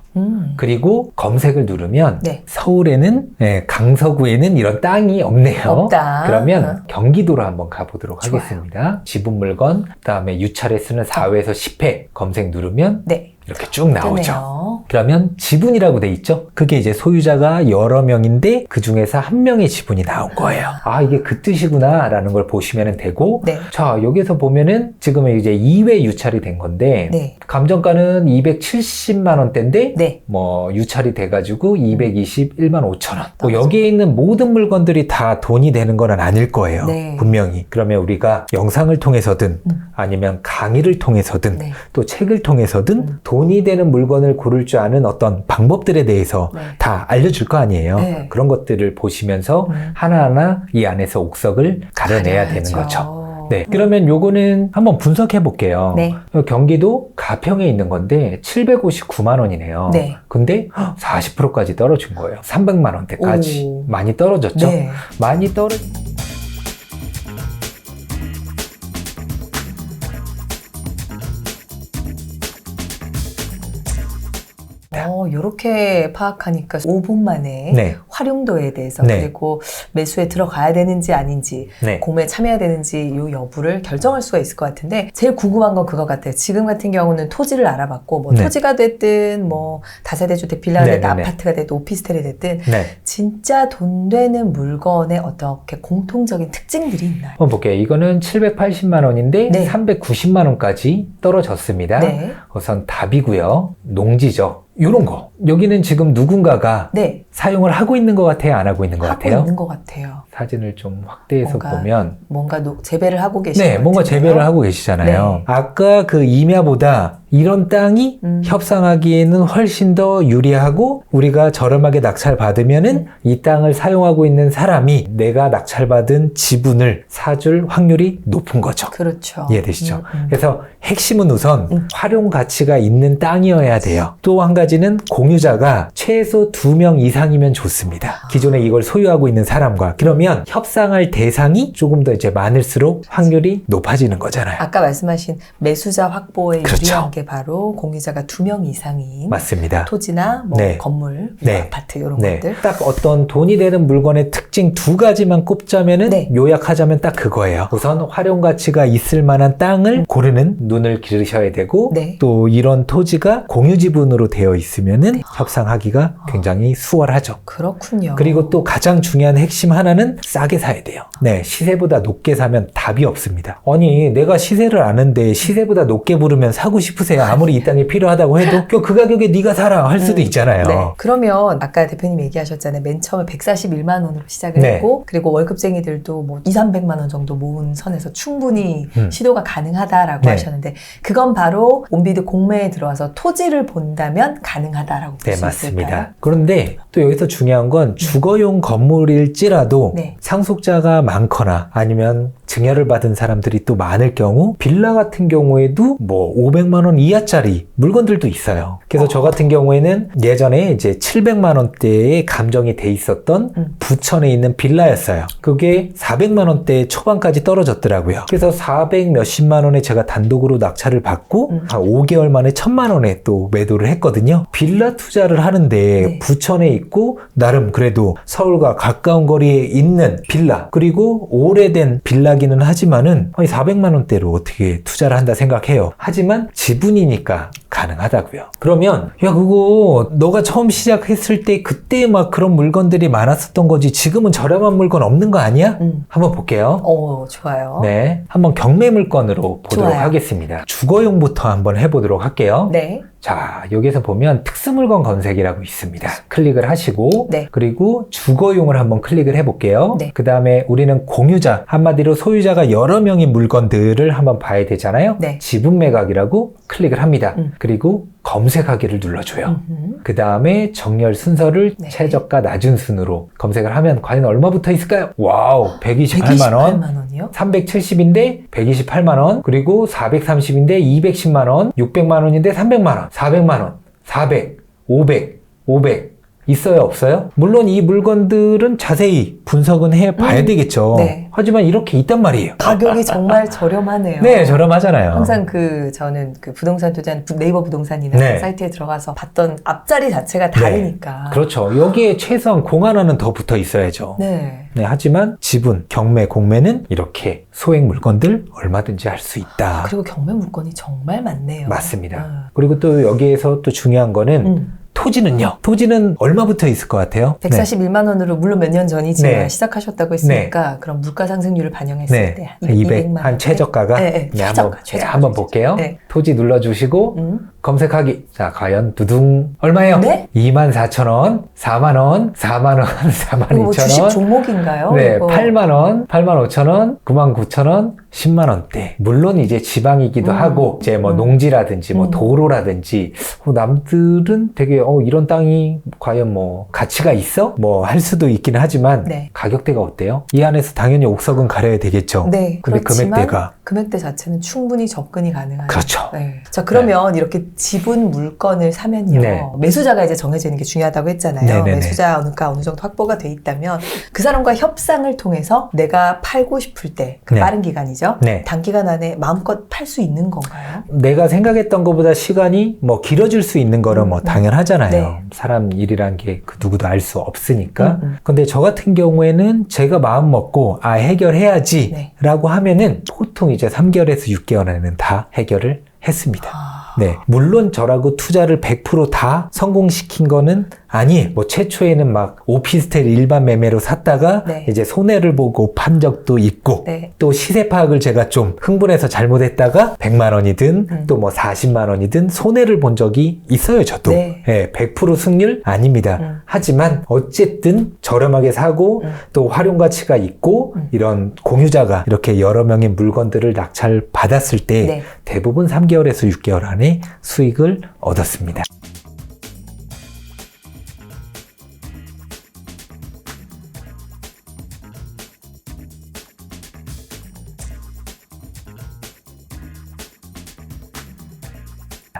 Speaker 1: 그리고 검색을 누르면
Speaker 2: 네.
Speaker 1: 서울에는 강서구에는 이런 땅이 없네요.
Speaker 2: 없다.
Speaker 1: 그러면 경기도로 한번 가보도록
Speaker 2: 좋아요.
Speaker 1: 하겠습니다. 지분 물건, 그다음에 유찰 횟수는 4회에서 10회 검색 누르면
Speaker 2: 네.
Speaker 1: 이렇게 쭉 나오죠.
Speaker 2: 뜨네요.
Speaker 1: 그러면 지분이라고 돼 있죠? 그게 이제 소유자가 여러 명인데 그 중에서 한 명의 지분이 나온 거예요. 아, 이게 그 뜻이구나 라는 걸 보시면 되고
Speaker 2: 네.
Speaker 1: 자, 여기서 보면은 지금은 이제 2회 유찰이 된 건데
Speaker 2: 네.
Speaker 1: 감정가는 270만 원대인데
Speaker 2: 네.
Speaker 1: 뭐 유찰이 돼가지고 221만 5천 원. 뭐
Speaker 2: 맞아.
Speaker 1: 여기에 있는 모든 물건들이 다 돈이 되는 건 아닐 거예요.
Speaker 2: 네.
Speaker 1: 분명히. 그러면 우리가 영상을 통해서든 아니면 강의를 통해서든
Speaker 2: 네.
Speaker 1: 또 책을 통해서든 돈이 되는 물건을 고를 줄 아는 어떤 방법들에 대해서
Speaker 2: 네.
Speaker 1: 다 알려줄 거 아니에요.
Speaker 2: 네.
Speaker 1: 그런 것들을 보시면서 하나하나 이 안에서 옥석을 가려내야 되는 거죠. 네, 그러면 요거는 한번 분석해 볼게요.
Speaker 2: 네.
Speaker 1: 경기도 가평에 있는 건데 759만 원이네요.
Speaker 2: 네.
Speaker 1: 근데 40%까지 떨어진 거예요. 300만 원대까지.
Speaker 2: 오.
Speaker 1: 많이 떨어졌죠?
Speaker 2: 네.
Speaker 1: 많이 떨어.
Speaker 2: 이렇게 파악하니까 5분 만에
Speaker 1: 네.
Speaker 2: 활용도에 대해서
Speaker 1: 네.
Speaker 2: 그리고 매수에 들어가야 되는지 아닌지
Speaker 1: 네.
Speaker 2: 공매에 참여해야 되는지 이 여부를 결정할 수가 있을 것 같은데 제일 궁금한 건 그거 같아요. 지금 같은 경우는 토지를 알아봤고 뭐
Speaker 1: 네.
Speaker 2: 토지가 됐든 뭐 다세대 주택 빌라가 됐든
Speaker 1: 네네네.
Speaker 2: 아파트가 됐든 오피스텔이 됐든
Speaker 1: 네.
Speaker 2: 진짜 돈 되는 물건에 어떻게 공통적인 특징들이 있나요?
Speaker 1: 한번 볼게요. 이거는 780만 원인데
Speaker 2: 네.
Speaker 1: 390만 원까지 떨어졌습니다.
Speaker 2: 네.
Speaker 1: 우선 답이고요. 농지죠. 요런 거. 여기는 지금 누군가가
Speaker 2: 네.
Speaker 1: 사용을 하고 있는 것 같아요? 안 하고 있는 것
Speaker 2: 하고
Speaker 1: 같아요?
Speaker 2: 있는 것 같아요.
Speaker 1: 사진을 좀 확대해서
Speaker 2: 뭔가
Speaker 1: 보면
Speaker 2: 뭔가 재배를 하고 계시는
Speaker 1: 네,
Speaker 2: 것
Speaker 1: 뭔가
Speaker 2: 같은데요.
Speaker 1: 재배를 하고 계시잖아요.
Speaker 2: 네.
Speaker 1: 아까 그 임야보다 이런 땅이 협상하기에는 훨씬 더 유리하고 우리가 저렴하게 낙찰받으면은 이 땅을 사용하고 있는 사람이 내가 낙찰받은 지분을 사줄 확률이 높은 거죠.
Speaker 2: 그렇죠.
Speaker 1: 이해되시죠? 그래서 핵심은 우선 활용 가치가 있는 땅이어야 돼요. 또 한 가지는 공유자가 최소 2명 이상이면 좋습니다. 기존에 이걸 소유하고 있는 사람과. 그러면 협상할 대상이 조금 더 이제 많을수록 확률이 높아지는 거잖아요.
Speaker 2: 아까 말씀하신 매수자 확보에
Speaker 1: 그렇죠.
Speaker 2: 유리한 게 바로 공유자가 2명 이상인
Speaker 1: 맞습니다.
Speaker 2: 토지나 뭐
Speaker 1: 네.
Speaker 2: 건물,
Speaker 1: 네.
Speaker 2: 아파트 이런
Speaker 1: 네.
Speaker 2: 것들.
Speaker 1: 딱 어떤 돈이 되는 물건의 특징 2가지만 꼽자면은
Speaker 2: 네.
Speaker 1: 요약하자면 딱 그거예요. 우선 활용 가치가 있을 만한 땅을 고르는 눈을 기르셔야 되고
Speaker 2: 네.
Speaker 1: 또 이런 토지가 공유 지분으로 되어 있으면은 협상하기가 굉장히 수월하죠.
Speaker 2: 그렇군요.
Speaker 1: 그리고 또 가장 중요한 핵심 하나는 싸게 사야 돼요. 네, 시세보다 높게 사면 답이 없습니다. 아니, 내가 시세를 아는데 시세보다 높게 부르면 사고 싶으세요? 싶으세요. 아무리 이 땅이 필요하다고 해도 그 가격에 네가 사라 할 수도 있잖아요.
Speaker 2: 네. 그러면 아까 대표님 얘기하셨잖아요. 맨 처음에 141만 원으로 시작을
Speaker 1: 네.
Speaker 2: 했고 그리고 월급쟁이들도 뭐 2, 300만 원 정도 모은 선에서 충분히 시도가 가능하다라고
Speaker 1: 네.
Speaker 2: 하셨는데 그건 바로 온비드 공매에 들어와서 토지를 본다면 가능하다라고 볼
Speaker 1: 네,
Speaker 2: 수
Speaker 1: 맞습니다.
Speaker 2: 있을까요?
Speaker 1: 그런데 또 여기서 중요한 건 주거용 건물일지라도
Speaker 2: 네.
Speaker 1: 상속자가 많거나 아니면 증여를 받은 사람들이 또 많을 경우 빌라 같은 경우에도 뭐 500만 원 이하짜리 물건들도 있어요. 그래서 저 같은 경우에는 예전에 이제 700만 원대에 감정이 돼 있었던 부천에 있는 빌라였어요. 그게 400만 원대 초반까지 떨어졌더라고요. 그래서 400 몇십만 원에 제가 단독으로 낙찰을 받고 한 5개월 만에 1000만 원에 또 매도를 했거든요. 빌라 투자를 하는데
Speaker 2: 네.
Speaker 1: 부천에 있고 나름 그래도 서울과 가까운 거리에 있는 빌라 그리고 오래된 빌라기는 하지만은 400만 원대로 어떻게 투자를 한다 생각해요. 하지만 지분이니까 가능하다고요. 그러면 야 그거 너가 처음 시작했을 때 그때 막 그런 물건들이 많았었던 거지 지금은 저렴한 물건 없는 거 아니야? 한번 볼게요.
Speaker 2: 좋아요.
Speaker 1: 네, 한번 경매 물건으로 보도록
Speaker 2: 좋아요.
Speaker 1: 하겠습니다. 주거용부터 한번 해보도록 할게요.
Speaker 2: 네.
Speaker 1: 자, 여기서 보면 특수물건 검색이라고 있습니다. 클릭을 하시고
Speaker 2: 네.
Speaker 1: 그리고 주거용을 한번 클릭을 해볼게요.
Speaker 2: 네.
Speaker 1: 그 다음에 우리는 공유자, 한마디로 소유자가 여러 명인 물건들을 한번 봐야 되잖아요.
Speaker 2: 네.
Speaker 1: 지분 매각이라고 클릭을 합니다. 그리고 검색하기를 눌러줘요. 그 다음에 정렬 순서를
Speaker 2: 네.
Speaker 1: 최저가 낮은 순으로 검색을 하면 과연 얼마 붙어 있을까요? 와우, 128만 원.
Speaker 2: 128만 원이요?
Speaker 1: 370인데 128만 원, 그리고 430인데 210만 원, 600만 원인데 300만 원, 400만 원, 400, 500 있어요, 없어요? 물론 이 물건들은 자세히 분석은 해봐야 되겠죠.
Speaker 2: 네.
Speaker 1: 하지만 이렇게 있단 말이에요.
Speaker 2: 가격이 정말 저렴하네요.
Speaker 1: 네, 저렴하잖아요.
Speaker 2: 항상 저는 부동산 투자는 네이버 부동산이나
Speaker 1: 네.
Speaker 2: 사이트에 들어가서 봤던 앞자리 자체가 다르니까.
Speaker 1: 그렇죠. 여기에 최소한 공 하나는 더 붙어 있어야죠.
Speaker 2: 네.
Speaker 1: 네, 하지만 지분, 경매, 공매는 이렇게 소액 물건들 얼마든지 할 수 있다.
Speaker 2: 그리고 경매 물건이 정말 많네요.
Speaker 1: 맞습니다. 그리고 또 여기에서 또 중요한 거는 토지는요. 토지는 얼마 붙어 있을 것 같아요?
Speaker 2: 141만 원으로 물론 몇 년 전이지만
Speaker 1: 네.
Speaker 2: 시작하셨다고 했으니까 그럼 물가 상승률을 반영했을
Speaker 1: 네.
Speaker 2: 때
Speaker 1: 200,
Speaker 2: 200만
Speaker 1: 한 최저가가?
Speaker 2: 네, 최저가.
Speaker 1: 한번 볼게요.
Speaker 2: 네.
Speaker 1: 토지 눌러주시고 검색하기. 자, 과연 두둥 얼마예요?
Speaker 2: 네?
Speaker 1: 24,000원, 4만원, 4만원, 42,000원.
Speaker 2: 주식 종목인가요?
Speaker 1: 네,
Speaker 2: 이거?
Speaker 1: 8만원, 85,000원, 99,000원, 10만원대. 물론 이제 지방이기도 하고, 이제 뭐 농지라든지, 뭐 도로라든지, 남들은 되게, 이런 땅이 과연 뭐 가치가 있어? 뭐 할 수도 있기는 하지만,
Speaker 2: 네.
Speaker 1: 가격대가 어때요? 이 안에서 당연히 옥석은 가려야 되겠죠.
Speaker 2: 네,
Speaker 1: 근데
Speaker 2: 그렇지만
Speaker 1: 금액대가.
Speaker 2: 금액대 자체는 충분히 접근이 가능한.
Speaker 1: 그렇죠.
Speaker 2: 네. 자, 그러면 이렇게 지분 물건을 사면요.
Speaker 1: 네.
Speaker 2: 매수자가 이제 정해지는 게 중요하다고 했잖아요.
Speaker 1: 네네네.
Speaker 2: 매수자가 어느 정도 확보가 돼 있다면 그 사람과 협상을 통해서 내가 팔고 싶을 때
Speaker 1: 네.
Speaker 2: 빠른 기간이죠.
Speaker 1: 네.
Speaker 2: 단기간 안에 마음껏 팔 수 있는 건가요?
Speaker 1: 내가 생각했던 것보다 시간이 뭐 길어질 수 있는 거는 뭐 당연하잖아요.
Speaker 2: 네.
Speaker 1: 사람 일이란 게 그 누구도 알 수 없으니까. 근데 저 같은 경우에는 제가 마음 먹고 해결해야지
Speaker 2: 네.
Speaker 1: 라고 하면은 보통 이제 3개월에서 6개월 안에는 다 해결을 했습니다. 네. 물론 저라고 투자를 100% 다 성공시킨 거는 아니에요. 뭐 최초에는 막 오피스텔 일반 매매로 샀다가
Speaker 2: 네.
Speaker 1: 이제 손해를 보고 판 적도 있고
Speaker 2: 네.
Speaker 1: 또 시세 파악을 제가 좀 흥분해서 잘못했다가 100만 원이든 또 뭐 40만 원이든 손해를 본 적이 있어요, 저도.
Speaker 2: 네.
Speaker 1: 예, 100% 승률 아닙니다. 하지만 어쨌든 저렴하게 사고 또 활용 가치가 있고 이런 공유자가 이렇게 여러 명의 물건들을 낙찰 받았을 때
Speaker 2: 네.
Speaker 1: 대부분 3개월에서 6개월 안에 수익을 얻었습니다.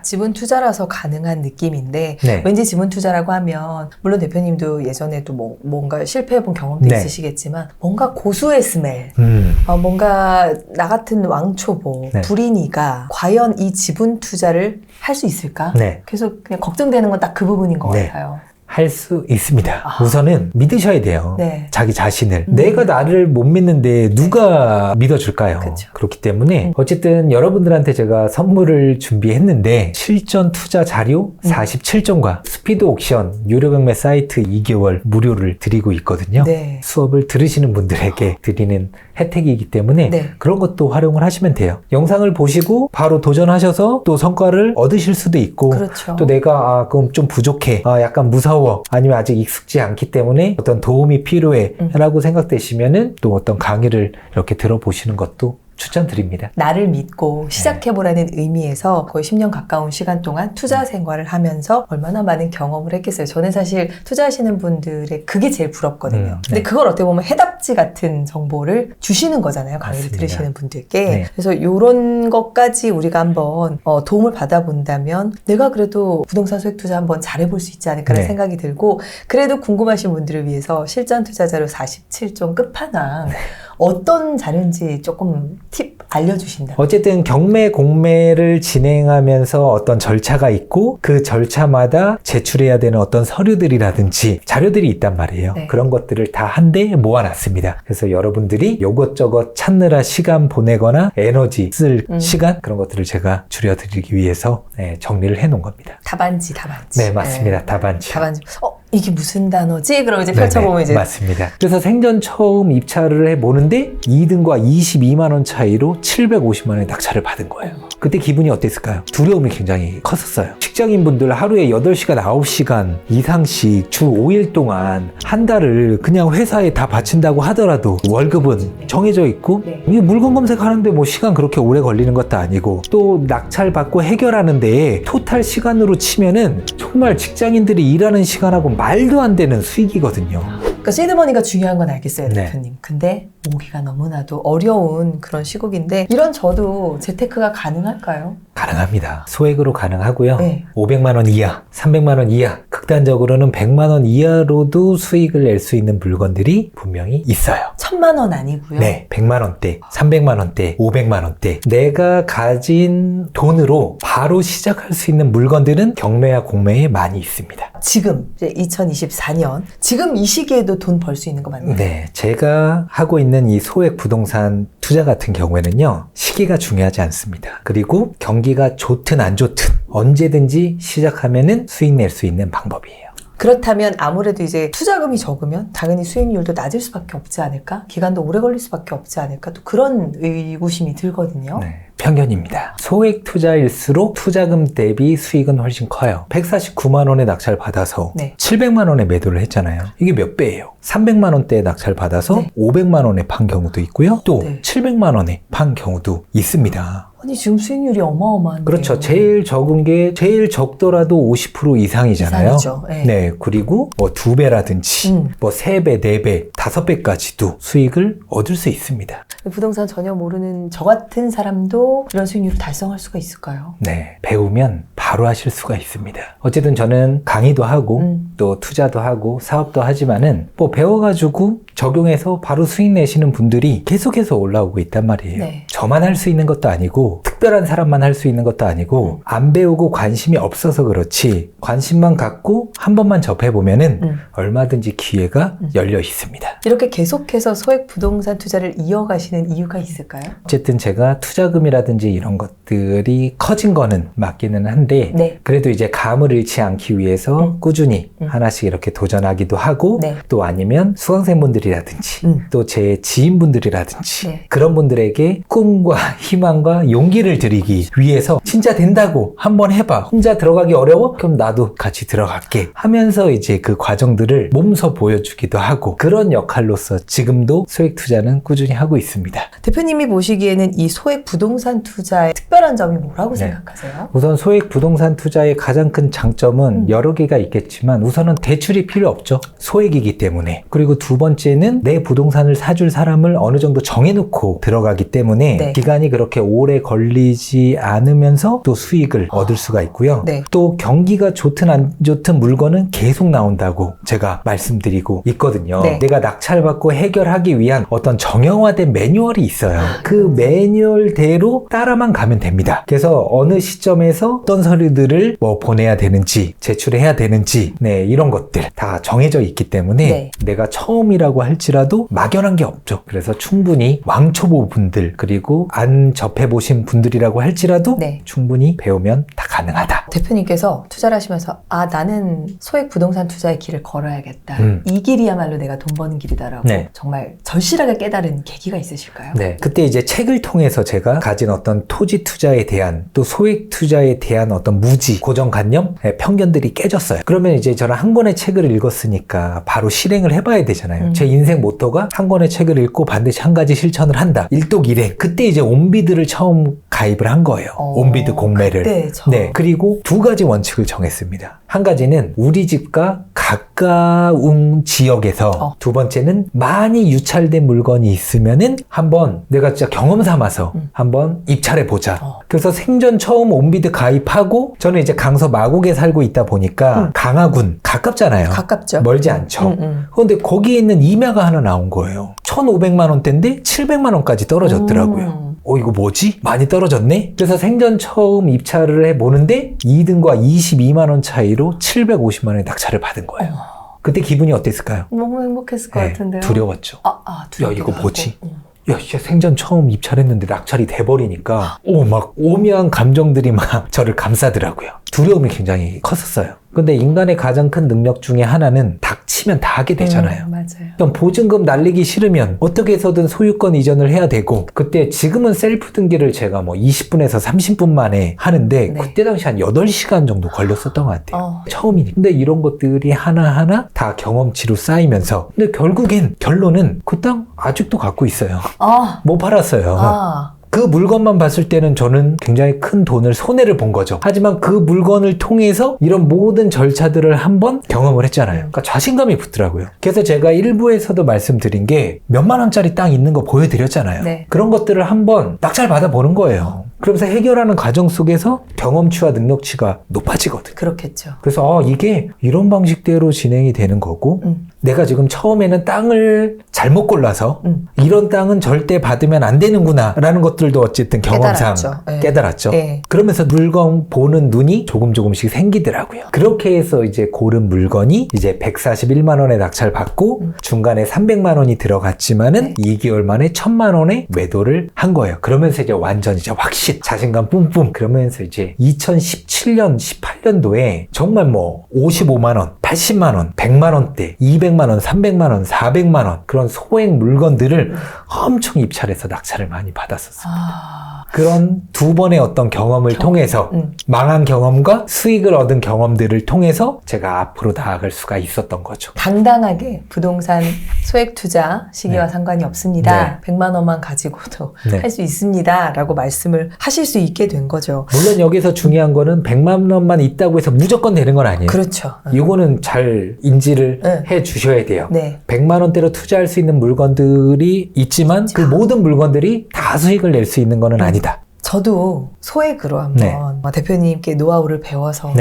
Speaker 2: 지분 투자라서 가능한 느낌인데
Speaker 1: 네.
Speaker 2: 왠지 지분 투자라고 하면 물론 대표님도 예전에도 뭔가 실패해본 경험도
Speaker 1: 네.
Speaker 2: 있으시겠지만 뭔가 고수의 스멜 뭔가 나 같은 왕초보
Speaker 1: 네.
Speaker 2: 불인이가 과연 이 지분 투자를 할 수 있을까?
Speaker 1: 네.
Speaker 2: 계속 그냥 걱정되는 건 딱 그 부분인 것
Speaker 1: 네.
Speaker 2: 같아요.
Speaker 1: 할 수 있습니다. 우선은 믿으셔야 돼요.
Speaker 2: 네.
Speaker 1: 자기 자신을. 내가 나를 못 믿는데 누가 믿어줄까요?
Speaker 2: 그쵸.
Speaker 1: 그렇기 때문에 어쨌든 여러분들한테 제가 선물을 준비했는데 실전 투자 자료 47종과 스피드 옥션 유료 경매 사이트 2개월 무료를 드리고 있거든요.
Speaker 2: 네.
Speaker 1: 수업을 들으시는 분들에게 드리는 혜택이기 때문에
Speaker 2: 네.
Speaker 1: 그런 것도 활용을 하시면 돼요. 영상을 보시고 바로 도전하셔서 또 성과를 얻으실 수도 있고
Speaker 2: 그렇죠.
Speaker 1: 또 내가 그럼 좀 부족해, 약간 무서워, 아니면 아직 익숙지 않기 때문에 어떤 도움이 필요해 라고 생각되시면은 또 어떤 강의를 이렇게 들어보시는 것도 추천드립니다.
Speaker 2: 나를 믿고 시작해보라는 의미에서 거의 10년 가까운 시간 동안 투자 생활을 하면서 얼마나 많은 경험을 했겠어요. 저는 사실 투자하시는 분들의 그게 제일 부럽거든요. 근데
Speaker 1: 네.
Speaker 2: 그걸 어떻게 보면 해답지 같은 정보를 주시는 거잖아요. 강의를
Speaker 1: 맞습니다.
Speaker 2: 들으시는 분들께.
Speaker 1: 네.
Speaker 2: 그래서 이런 것까지 우리가 한번 도움을 받아본다면 내가 그래도 부동산 소액 투자 한번 잘해볼 수 있지 않을까라는
Speaker 1: 네.
Speaker 2: 생각이 들고, 그래도 궁금하신 분들을 위해서 실전 투자자료 47종 끝판왕 어떤 자료인지 조금 팁 알려주신다.
Speaker 1: 어쨌든 경매 공매를 진행하면서 어떤 절차가 있고 그 절차마다 제출해야 되는 어떤 서류들이라든지 자료들이 있단 말이에요.
Speaker 2: 네.
Speaker 1: 그런 것들을 다 한데 모아놨습니다. 그래서 여러분들이 이것저것 찾느라 시간 보내거나 에너지 쓸 시간, 그런 것들을 제가 줄여드리기 위해서 정리를 해놓은 겁니다.
Speaker 2: 답안지.
Speaker 1: 네, 맞습니다. 답안지.
Speaker 2: 답안지. 이게 무슨 단어지? 그럼 이제 펼쳐보면 이제.
Speaker 1: 맞습니다. 그래서 생전 처음 입찰을 해보는데 2등과 22만 원 차이로 750만 원의 낙찰을 받은 거예요. 그때 기분이 어땠을까요? 두려움이 굉장히 컸었어요. 직장인분들 하루에 8시간, 9시간 이상씩 주 5일 동안 한 달을 그냥 회사에 다 바친다고 하더라도 월급은 정해져 있고 이게 물건 검색하는데 뭐 시간 그렇게 오래 걸리는 것도 아니고 또 낙찰 받고 해결하는데 토탈 시간으로 치면은 정말 직장인들이 일하는 시간하고 말도 안 되는 수익이거든요.
Speaker 2: 그러니까 시드머니가 중요한 건 알겠어요,
Speaker 1: 네.
Speaker 2: 대표님. 근데 모기가 너무나도 어려운 그런 시국인데 이런 저도 재테크가 가능할까요?
Speaker 1: 가능합니다. 소액으로 가능하고요.
Speaker 2: 네.
Speaker 1: 500만 원 이하, 300만 원 이하, 극단적으로는 100만 원 이하로도 수익을 낼 수 있는 물건들이 분명히 있어요.
Speaker 2: 1000만 원 아니고요.
Speaker 1: 네, 100만 원대, 300만 원대, 500만 원대. 내가 가진 돈으로 바로 시작할 수 있는 물건들은 경매와 공매에 많이 있습니다.
Speaker 2: 지금 이제 2024년 지금 이 시기에도 돈 벌 수 있는 거 맞나요?
Speaker 1: 네, 제가 하고 있는 이 소액 부동산 투자 같은 경우에는요, 시기가 중요하지 않습니다. 그리고 경기가 좋든 안 좋든 언제든지 시작하면은 수익 낼 수 있는 방법이에요.
Speaker 2: 그렇다면 아무래도 이제 투자금이 적으면 당연히 수익률도 낮을 수밖에 없지 않을까? 기간도 오래 걸릴 수밖에 없지 않을까? 또 그런 의구심이 들거든요.
Speaker 1: 네, 편견입니다. 소액 투자일수록 투자금 대비 수익은 훨씬 커요. 149만 원에 낙찰 받아서
Speaker 2: 네.
Speaker 1: 700만 원에 매도를 했잖아요. 이게 몇 배예요? 300만 원대에 낙찰 받아서
Speaker 2: 네.
Speaker 1: 500만 원에 판 경우도 있고요. 또
Speaker 2: 네.
Speaker 1: 700만 원에 판 경우도 있습니다.
Speaker 2: 아니 지금 수익률이 어마어마한데요.
Speaker 1: 그렇죠. 제일 적은 게 제일 적더라도 50% 이상이잖아요.
Speaker 2: 이상이죠. 네.
Speaker 1: 네. 그리고 뭐 2배라든지 뭐 3배, 4배, 5배까지도 수익을 얻을 수 있습니다.
Speaker 2: 부동산 전혀 모르는 저 같은 사람도 이런 수익률을 달성할 수가 있을까요?
Speaker 1: 네. 배우면 바로 하실 수가 있습니다. 어쨌든 저는 강의도 하고 또 투자도 하고 사업도 하지만은 뭐 배워가지고 적용해서 바로 수익 내시는 분들이 계속해서 올라오고 있단 말이에요.
Speaker 2: 네.
Speaker 1: 저만 할 수 있는 것도 아니고 특별한 사람만 할 수 있는 것도 아니고 안 배우고 관심이 없어서 그렇지 관심만 갖고 한 번만 접해보면은 얼마든지 기회가 열려 있습니다.
Speaker 2: 이렇게 계속해서 소액 부동산 투자를 이어가시는 이유가 있을까요?
Speaker 1: 어쨌든 제가 투자금이라든지 이런 것들이 커진 거는 맞기는 한데
Speaker 2: 네.
Speaker 1: 그래도 이제 감을 잃지 않기 위해서 꾸준히 하나씩 이렇게 도전하기도 하고
Speaker 2: 네.
Speaker 1: 또 아니면 수강생분들이라든지 또 제 지인분들이라든지
Speaker 2: 네.
Speaker 1: 그런 분들에게 꿈과 희망과 용기를 드리기 위해서 진짜 된다고 한번 해봐. 혼자 들어가기 어려워? 그럼 나도 같이 들어갈게 하면서 이제 그 과정들을 몸소 보여주기도 하고 그런 역할로서 지금도 소액 투자는 꾸준히 하고 있습니다.
Speaker 2: 대표님이 보시기에는 이 소액 부동산 투자의 특별한 점이 뭐라고
Speaker 1: 네.
Speaker 2: 생각하세요?
Speaker 1: 우선 소액 부동산 투자의 가장 큰 장점은 여러 개가 있겠지만 우선은 대출이 필요 없죠. 소액이기 때문에. 그리고 두 번째는 내 부동산을 사줄 사람을 어느 정도 정해놓고 들어가기 때문에
Speaker 2: 네.
Speaker 1: 기간이 그렇게 오래 걸리지 않으면서 또 수익을 얻을 수가 있고요.
Speaker 2: 네.
Speaker 1: 또 경기가 좋든 안 좋든 물건은 계속 나온다고 제가 말씀드리고 있거든요.
Speaker 2: 네.
Speaker 1: 내가 낙찰받고 해결하기 위한 어떤 정형화된 매뉴얼이 있어요. 그 매뉴얼대로 따라만 가면 됩니다. 그래서 어느 시점에서 어떤 서류들을 뭐 보내야 되는지 제출해야 되는지 네, 이런 것들 다 정해져 있기 때문에
Speaker 2: 네.
Speaker 1: 내가 처음이라고 할지라도 막연한 게 없죠. 그래서 충분히 왕초보 분들 그리고 안 접해보신 분들이라고 할지라도
Speaker 2: 네.
Speaker 1: 충분히 배우면 다 가능하다.
Speaker 2: 대표님께서 투자를 하시면서 나는 소액 부동산 투자의 길을 걸어야겠다. 이 길이야말로 내가 돈 버는 길이다라고
Speaker 1: 네.
Speaker 2: 정말 절실하게 깨달은 계기가 있으실까요?
Speaker 1: 네. 그때 이제 책을 통해서 제가 가진 어떤 토지 투자에 대한 또 소액 투자에 대한 어떤 무지, 고정관념, 편견들이 깨졌어요. 그러면 이제 저는 한 권의 책을 읽었으니까 바로 실행을 해봐야 되잖아요. 제 인생 모토가 한 권의 책을 읽고 반드시 한 가지 실천을 한다. 일독일행. 그때 이제 온비드를 처음 가입을 한 거예요. 온비드 공매를.
Speaker 2: 그때
Speaker 1: 네. 그리고 두 가지 원칙을 정했습니다. 한 가지는 우리 집과 가까운 지역에서 두 번째는 많이 유찰된 물건이 있으면은 한번 내가 진짜 경험 삼아서 한번 입찰해 보자. 그래서 생전 처음 온비드 가입하고 저는 이제 강서 마곡에 살고 있다 보니까 강화군 가깝잖아요.
Speaker 2: 가깝죠.
Speaker 1: 멀지 않죠. 그런데 거기에 있는 임야가 하나 나온 거예요. 1,500만 원대인데 700만 원까지 떨어졌더라고요. 이거 뭐지? 많이 떨어졌네? 그래서 생전 처음 입찰을 해보는데 2등과 22만 원 차이로 750만 원의 낙찰을 받은 거예요. 그때 기분이 어땠을까요?
Speaker 2: 너무 행복했을 것 같은데요.
Speaker 1: 두려웠죠. 야, 이거 뭐지?
Speaker 2: 하고.
Speaker 1: 야, 진짜 생전 처음 입찰했는데 낙찰이 돼버리니까 막 오묘한 감정들이 막 저를 감싸더라고요. 두려움이 굉장히 컸었어요. 근데 인간의 가장 큰 능력 중에 하나는 닥치면 다 하게 되잖아요.
Speaker 2: 맞아요.
Speaker 1: 그럼 보증금 날리기 싫으면 어떻게 해서든 소유권 이전을 해야 되고 그때 지금은 셀프 등기를 제가 뭐 20분에서 30분 만에 하는데
Speaker 2: 네.
Speaker 1: 그때 당시 한 8시간 정도 걸렸었던 것 같아요.
Speaker 2: 어.
Speaker 1: 처음이니까. 근데 이런 것들이 하나하나 다 경험치로 쌓이면서 근데 결국엔 결론은 그 땅 아직도 갖고 있어요. 못 팔았어요. 그 물건만 봤을 때는 저는 굉장히 큰 돈을 손해를 본 거죠. 하지만 그 물건을 통해서 이런 모든 절차들을 한번 경험을 했잖아요. 그러니까 자신감이 붙더라고요. 그래서 제가 일부에서도 말씀드린 게 몇만 원짜리 땅 있는 거 보여드렸잖아요.
Speaker 2: 네.
Speaker 1: 그런 것들을 한번 낙찰 받아보는 거예요. 그러면서 해결하는 과정 속에서 경험치와 능력치가 높아지거든.
Speaker 2: 그렇겠죠.
Speaker 1: 그래서 이게 이런 방식대로 진행이 되는 거고 내가 지금 처음에는 땅을 잘못 골라서 이런 땅은 절대 받으면 안 되는구나 라는 것들도 어쨌든 경험상 깨달았죠.
Speaker 2: 네.
Speaker 1: 그러면서 물건 보는 눈이 조금씩 생기더라고요. 그렇게 해서 이제 고른 물건이 이제 141만 원에 낙찰 받고 중간에 300만 원이 들어갔지만은 2개월 만에 1000만 원에 매도를 한 거예요. 그러면서 이제 완전 이제 확신 자신감 뿜뿜. 그러면서 이제 2017년 18년도에 정말 뭐 55만 원 80만 원 100만 원대 200만 원 300만 원 400만 원 그런 소액 물건들을 엄청 입찰해서 낙찰을 많이 받았었어요. 그런 두 번의 어떤 경험을 통해서 망한 경험과 수익을 얻은 경험들을 통해서 제가 앞으로 나아갈 수가 있었던 거죠.
Speaker 2: 당당하게 부동산 소액 투자 시기와
Speaker 1: 네.
Speaker 2: 상관이 없습니다.
Speaker 1: 네.
Speaker 2: 100만 원만 가지고도
Speaker 1: 네.
Speaker 2: 할 수 있습니다. 라고 말씀을 하실 수 있게 된 거죠.
Speaker 1: 물론 여기서 중요한 거는 100만 원만 있다고 해서 무조건 되는 건 아니에요.
Speaker 2: 그렇죠.
Speaker 1: 이거는 잘 인지를 해 주셔야 돼요.
Speaker 2: 네.
Speaker 1: 100만 원대로 투자할 수 있는 물건들이 있지만 그 모든 물건들이 다 수익을 낼 수 있는 거는 아니다.
Speaker 2: 저도 소액으로 한번 대표님께 노하우를 배워서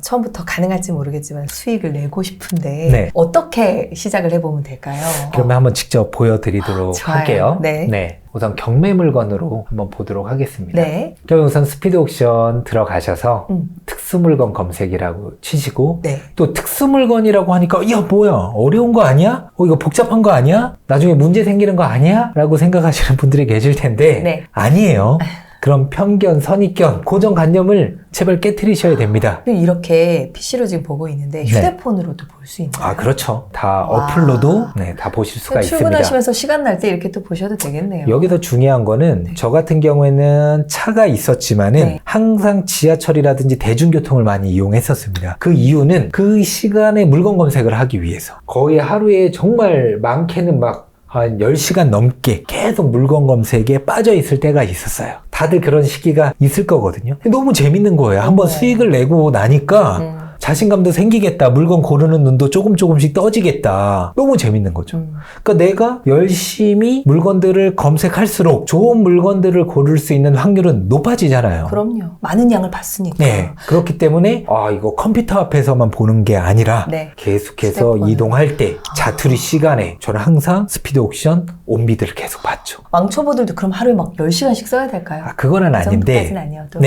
Speaker 2: 처음부터 가능할지 모르겠지만 수익을 내고 싶은데 어떻게 시작을 해보면 될까요?
Speaker 1: 그러면 한번 직접 보여드리도록
Speaker 2: 좋아요.
Speaker 1: 할게요.
Speaker 2: 네.
Speaker 1: 우선 경매 물건으로 한번 보도록 하겠습니다.
Speaker 2: 네.
Speaker 1: 그럼 우선 스피드 옥션 들어가셔서 특수 물건 검색이라고 치시고 또 특수 물건이라고 하니까 야 뭐야 어려운 거 아니야? 이거 복잡한 거 아니야? 나중에 문제 생기는 거 아니야? 라고 생각하시는 분들이 계실 텐데 아니에요. 그런 편견, 선입견, 고정관념을 제발 깨트리셔야 됩니다.
Speaker 2: 이렇게 PC로 지금 보고 있는데 휴대폰으로도 볼 수 있나요?
Speaker 1: 그렇죠. 다 어플로도 다 보실 수가 있습니다.
Speaker 2: 출근하시면서 시간 날 때 이렇게 또 보셔도 되겠네요.
Speaker 1: 여기서 중요한 거는 저 같은 경우에는 차가 있었지만은 항상 지하철이라든지 대중교통을 많이 이용했었습니다. 그 이유는 그 시간에 물건 검색을 하기 위해서 거의 하루에 정말 많게는 막 한 10시간 넘게 계속 물건 검색에 빠져 있을 때가 있었어요. 다들 그런 시기가 있을 거거든요. 너무 재밌는 거예요. 한번 수익을 내고 나니까 자신감도 생기겠다. 물건 고르는 눈도 조금씩 떠지겠다. 너무 재밌는 거죠. 그러니까 내가 열심히 물건들을 검색할수록 좋은 물건들을 고를 수 있는 확률은 높아지잖아요.
Speaker 2: 그럼요. 많은 양을 봤으니까.
Speaker 1: 그렇기 때문에 이거 컴퓨터 앞에서만 보는 게 아니라 계속해서 휴대폰을. 이동할 때 자투리 시간에 저는 항상 스피드 옥션 온비드를 계속 봤죠.
Speaker 2: 왕초보들도 그럼 하루에 막 10시간씩 써야 될까요?
Speaker 1: 그거는 아닌데
Speaker 2: 아니어도.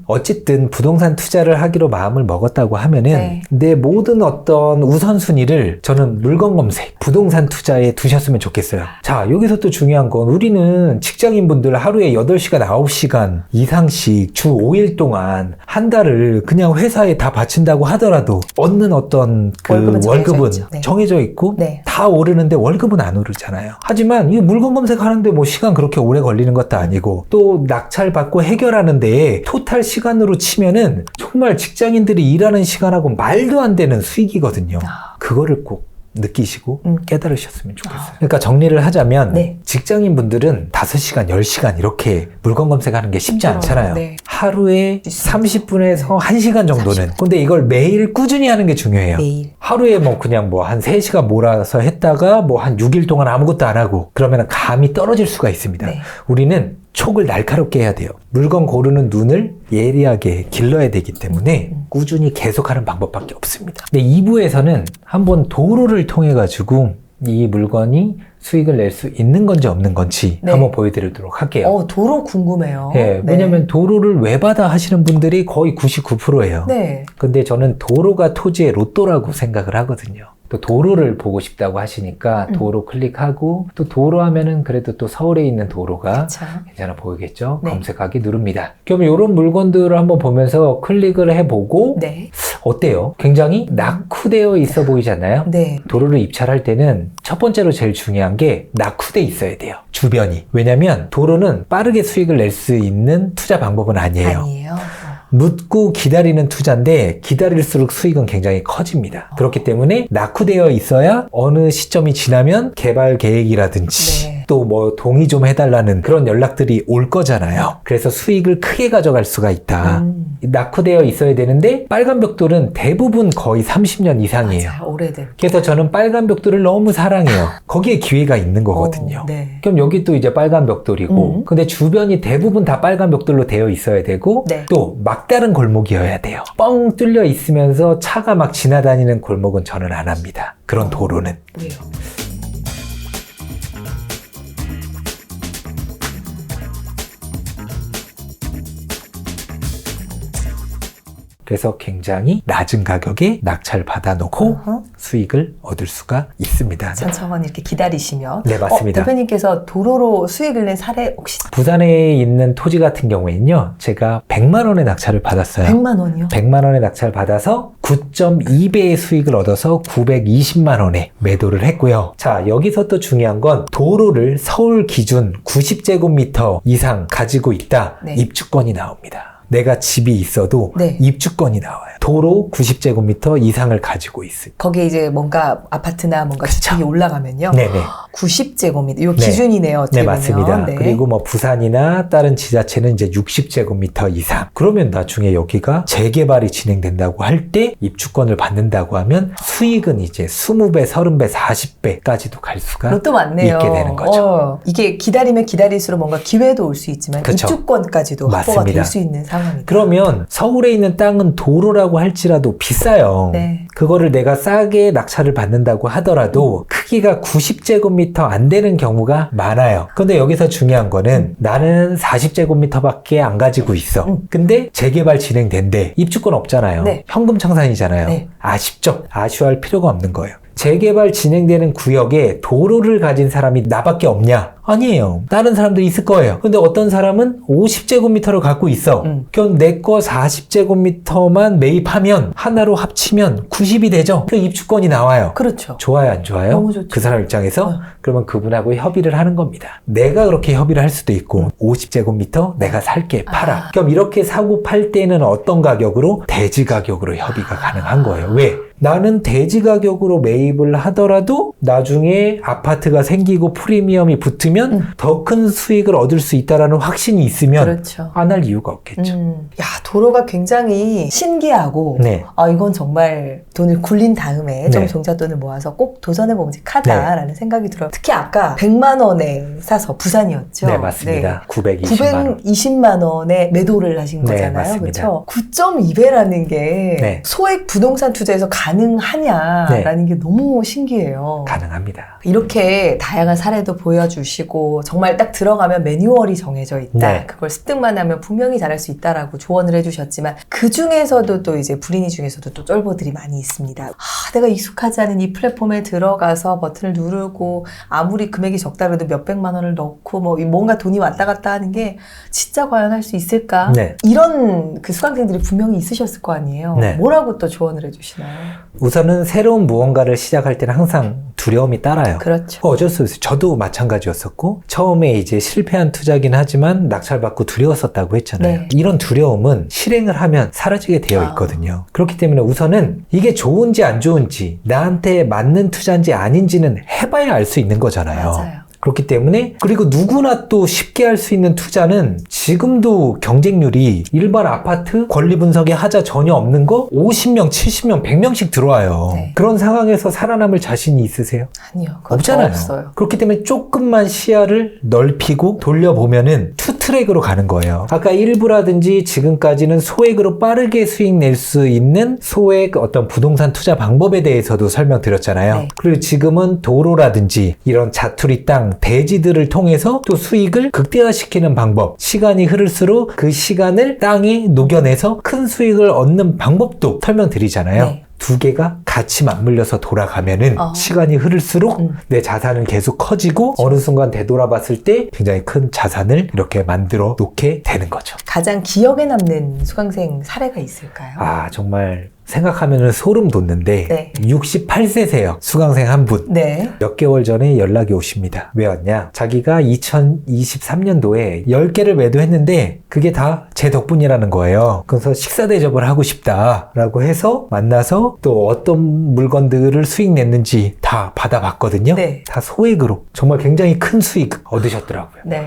Speaker 1: 어쨌든 부동산 투자를 하기로 마음을 먹었다고 하면은 때는
Speaker 2: 네.
Speaker 1: 내 모든 어떤 우선순위를 저는 물건 검색, 부동산 투자에 두셨으면 좋겠어요. 자, 여기서 또 중요한 건 우리는 직장인분들 하루에 8시간, 9시간 이상씩 주 5일 동안 한 달을 그냥 회사에 다 바친다고 하더라도 얻는 어떤 그 월급은
Speaker 2: 정해져 있죠. 네.
Speaker 1: 정해져 있고
Speaker 2: 네.
Speaker 1: 다 오르는데 월급은 안 오르잖아요. 하지만 이 물건 검색하는데 뭐 시간 그렇게 오래 걸리는 것도 아니고 또 낙찰받고 해결하는데 토탈 시간으로 치면은 정말 직장인들이 일하는 시간하고 말도 안 되는 수익이거든요. 그거를 꼭 느끼시고 깨달으셨으면 좋겠어요. 그러니까 정리를 하자면
Speaker 2: 네.
Speaker 1: 직장인분들은 5시간, 10시간 이렇게 물건 검색하는 게 쉽지 않잖아요.
Speaker 2: 네.
Speaker 1: 하루에 30분에서 1시간 정도는.
Speaker 2: 30분.
Speaker 1: 근데 이걸 매일 꾸준히 하는 게 중요해요.
Speaker 2: 매일.
Speaker 1: 하루에 뭐 그냥 뭐 한 3시간 몰아서 했다가 뭐 한 6일 동안 아무것도 안 하고 그러면 감이 떨어질 수가 있습니다.
Speaker 2: 네.
Speaker 1: 우리는 촉을 날카롭게 해야 돼요. 물건 고르는 눈을 예리하게 길러야 되기 때문에 꾸준히 계속하는 방법밖에 없습니다. 근데 2부에서는 한번 도로를 통해 가지고 이 물건이 수익을 낼 수 있는 건지 없는 건지
Speaker 2: 네.
Speaker 1: 한번 보여드리도록 할게요.
Speaker 2: 도로 궁금해요.
Speaker 1: 네, 왜냐면 도로를 왜 받아 하시는 분들이 거의 99%예요.
Speaker 2: 네.
Speaker 1: 근데 저는 도로가 토지의 로또라고 생각을 하거든요. 또 도로를 보고 싶다고 하시니까 도로 클릭하고 또 도로 하면은 그래도 또 서울에 있는 도로가
Speaker 2: 그쵸.
Speaker 1: 괜찮아 보이겠죠?
Speaker 2: 네.
Speaker 1: 검색하기 누릅니다. 그럼 이런 물건들을 한번 보면서 클릭을 해보고
Speaker 2: 네.
Speaker 1: 어때요? 굉장히 낙후되어 있어 보이지 않나요?
Speaker 2: 네.
Speaker 1: 도로를 입찰할 때는 첫 번째로 제일 중요한 게 낙후돼 있어야 돼요. 주변이. 왜냐면 도로는 빠르게 수익을 낼 수 있는 투자 방법은 아니에요.
Speaker 2: 아니에요.
Speaker 1: 묻고 기다리는 투자인데 기다릴수록 수익은 굉장히 커집니다. 그렇기 때문에 낙후되어 있어야 어느 시점이 지나면 개발 계획이라든지
Speaker 2: 네.
Speaker 1: 또 뭐 동의 좀 해달라는 그런 연락들이 올 거잖아요. 그래서 수익을 크게 가져갈 수가 있다. 낙후되어 있어야 되는데 빨간 벽돌은 대부분 거의 30년 이상이에요.
Speaker 2: 맞아요. 오래된.
Speaker 1: 그래서 저는 빨간 벽돌을 너무 사랑해요. 거기에 기회가 있는 거거든요.
Speaker 2: 네.
Speaker 1: 그럼 여기 또 이제 빨간 벽돌이고 근데 주변이 대부분 다 빨간 벽돌로 되어 있어야 되고
Speaker 2: 네.
Speaker 1: 또 막다른 골목이어야 돼요. 뻥 뚫려 있으면서 차가 막 지나다니는 골목은 저는 안 합니다. 그런 도로는.
Speaker 2: 왜요?
Speaker 1: 그래서 굉장히 낮은 가격에 낙찰 받아놓고
Speaker 2: 어허.
Speaker 1: 수익을 얻을 수가 있습니다.
Speaker 2: 천천히 이렇게 기다리시면.
Speaker 1: 네, 맞습니다.
Speaker 2: 대표님께서 도로로 수익을 낸 사례 혹시
Speaker 1: 부산에 있는 토지 같은 경우에는요, 제가 100만 원의 낙찰을 받았어요.
Speaker 2: 100만 원이요?
Speaker 1: 100만 원의 낙찰 받아서 9.2배의 수익을 얻어서 920만 원에 매도를 했고요. 자, 여기서 또 중요한 건 도로를 서울 기준 90제곱미터 이상 가지고 있다.
Speaker 2: 네.
Speaker 1: 입주권이 나옵니다. 내가 집이 있어도
Speaker 2: 네.
Speaker 1: 입주권이 나와요. 도로 90제곱미터 이상을 가지고 있어요.
Speaker 2: 거기에 이제 뭔가 아파트나 뭔가
Speaker 1: 그쵸.
Speaker 2: 주택이 올라가면요.
Speaker 1: 네네.
Speaker 2: 90제곱미터. 요
Speaker 1: 네.
Speaker 2: 기준이네요. 어떻게
Speaker 1: 네,
Speaker 2: 보면.
Speaker 1: 맞습니다.
Speaker 2: 네.
Speaker 1: 그리고 뭐 부산이나 다른 지자체는 이제 60제곱미터 이상. 그러면 나중에 여기가 재개발이 진행된다고 할 때 입주권을 받는다고 하면 수익은 이제 20배, 30배, 40배까지도 갈 수가
Speaker 2: 로또 많네요.
Speaker 1: 있게 되는 거죠.
Speaker 2: 이게 기다리면 기다릴수록 뭔가 기회도 올 수 있지만
Speaker 1: 그쵸.
Speaker 2: 입주권까지도 확보가
Speaker 1: 맞습니다.
Speaker 2: 될 수 있는 상황이다.
Speaker 1: 그러면 서울에 있는 땅은 도로라고 할지라도 비싸요.
Speaker 2: 네.
Speaker 1: 그거를 내가 싸게 낙찰을 받는다고 하더라도 크기가 90제곱미터 안 되는 경우가 많아요. 근데 여기서 중요한 거는 나는 40제곱미터밖에 안 가지고 있어. 근데 재개발 진행된대. 입주권 없잖아요.
Speaker 2: 네.
Speaker 1: 현금 청산이잖아요.
Speaker 2: 네.
Speaker 1: 아쉽죠? 아쉬워할 필요가 없는 거예요. 재개발 진행되는 구역에 도로를 가진 사람이 나밖에 없냐? 아니에요. 다른 사람들이 있을 거예요. 근데 어떤 사람은 50제곱미터를 갖고 있어. 그럼 내 거 40제곱미터만 매입하면 하나로 합치면 90이 되죠? 그 입주권이 나와요.
Speaker 2: 그렇죠.
Speaker 1: 좋아요, 안 좋아요?
Speaker 2: 너무 좋죠.
Speaker 1: 그 사람 입장에서 그러면 그분하고 협의를 하는 겁니다. 내가 그렇게 협의를 할 수도 있고 50제곱미터 내가 살게 팔아. 그럼 이렇게 사고 팔 때는 어떤 가격으로? 대지 가격으로 협의가 가능한 거예요. 왜? 나는 대지 가격으로 매입을 하더라도 나중에 아파트가 생기고 프리미엄이 붙으면 더 큰 수익을 얻을 수 있다는 확신이 있으면
Speaker 2: 그렇죠.
Speaker 1: 안 할 이유가 없겠죠.
Speaker 2: 야, 도로가 굉장히 신기하고,
Speaker 1: 네.
Speaker 2: 이건 정말 돈을 굴린 다음에 좀
Speaker 1: 네.
Speaker 2: 종잣돈을 모아서 꼭 도전해봄직하다라는 생각이 들어요. 특히 아까 100만 원에 사서 부산이었죠.
Speaker 1: 네, 맞습니다. 920만 원.
Speaker 2: 920만 원에 매도를 하신
Speaker 1: 네,
Speaker 2: 거잖아요.
Speaker 1: 맞습니다.
Speaker 2: 그렇죠? 9.2배라는 게
Speaker 1: 네.
Speaker 2: 소액 부동산 투자에서 가장 가능하냐라는 게 너무 신기해요.
Speaker 1: 가능합니다.
Speaker 2: 이렇게 다양한 사례도 보여주시고 정말 딱 들어가면 매뉴얼이 정해져 있다.
Speaker 1: 네.
Speaker 2: 그걸 습득만 하면 분명히 잘할 수 있다라고 조언을 해주셨지만 그 중에서도 또 이제 불인이 중에서도 또 쫄보들이 많이 있습니다. 내가 익숙하지 않은 이 플랫폼에 들어가서 버튼을 누르고 아무리 금액이 적다 그래도 몇백만 원을 넣고 뭐 뭔가 돈이 왔다 갔다 하는 게 진짜 과연 할 수 있을까?
Speaker 1: 네.
Speaker 2: 이런 그 수강생들이 분명히 있으셨을 거 아니에요.
Speaker 1: 네.
Speaker 2: 뭐라고 또 조언을 해주시나요?
Speaker 1: 우선은 새로운 무언가를 시작할 때는 항상 두려움이 따라요.
Speaker 2: 그렇죠.
Speaker 1: 어쩔 수 없어요. 저도 마찬가지였었고 처음에 이제 실패한 투자긴 하지만 낙찰받고 두려웠었다고 했잖아요.
Speaker 2: 네.
Speaker 1: 이런 두려움은 실행을 하면 사라지게 되어 있거든요. 그렇기 때문에 우선은 이게 좋은지 안 좋은지 나한테 맞는 투자인지 아닌지는 해봐야 알 수 있는 거잖아요.
Speaker 2: 맞아요.
Speaker 1: 그렇기 때문에 그리고 누구나 또 쉽게 할 수 있는 투자는 지금도 경쟁률이 일반 아파트 권리 분석에 하자 전혀 없는 거 50명, 70명, 100명씩 들어와요.
Speaker 2: 네.
Speaker 1: 그런 상황에서 살아남을 자신이 있으세요?
Speaker 2: 아니요. 그것도
Speaker 1: 없잖아요.
Speaker 2: 없어요.
Speaker 1: 그렇기 때문에 조금만 시야를 넓히고 돌려보면은 투 트랙으로 가는 거예요. 아까 일부라든지 지금까지는 소액으로 빠르게 수익 낼 수 있는 소액 어떤 부동산 투자 방법에 대해서도 설명드렸잖아요.
Speaker 2: 네.
Speaker 1: 그리고 지금은 도로라든지 이런 자투리 땅, 대지들을 통해서 또 수익을 극대화시키는 방법, 시간이 흐를수록 그 시간을 땅에 녹여내서 큰 수익을 얻는 방법도 설명드리잖아요.
Speaker 2: 네.
Speaker 1: 두 개가 같이 맞물려서 돌아가면은 시간이 흐를수록 내 자산은 계속 커지고 어느 순간 되돌아봤을 때 굉장히 큰 자산을 이렇게 만들어 놓게 되는 거죠.
Speaker 2: 가장 기억에 남는 수강생 사례가 있을까요?
Speaker 1: 정말 생각하면은 소름 돋는데
Speaker 2: 네.
Speaker 1: 68세세요. 수강생 한 분.
Speaker 2: 네.
Speaker 1: 몇 개월 전에 연락이 오십니다. 왜 왔냐? 자기가 2023년도에 10개를 매도했는데 그게 다 제 덕분이라는 거예요. 그래서 식사 대접을 하고 싶다라고 해서 만나서 또 어떤 물건들을 수익 냈는지 다 받아봤거든요.
Speaker 2: 네.
Speaker 1: 다 소액으로 정말 굉장히 큰 수익 얻으셨더라고요.
Speaker 2: 네.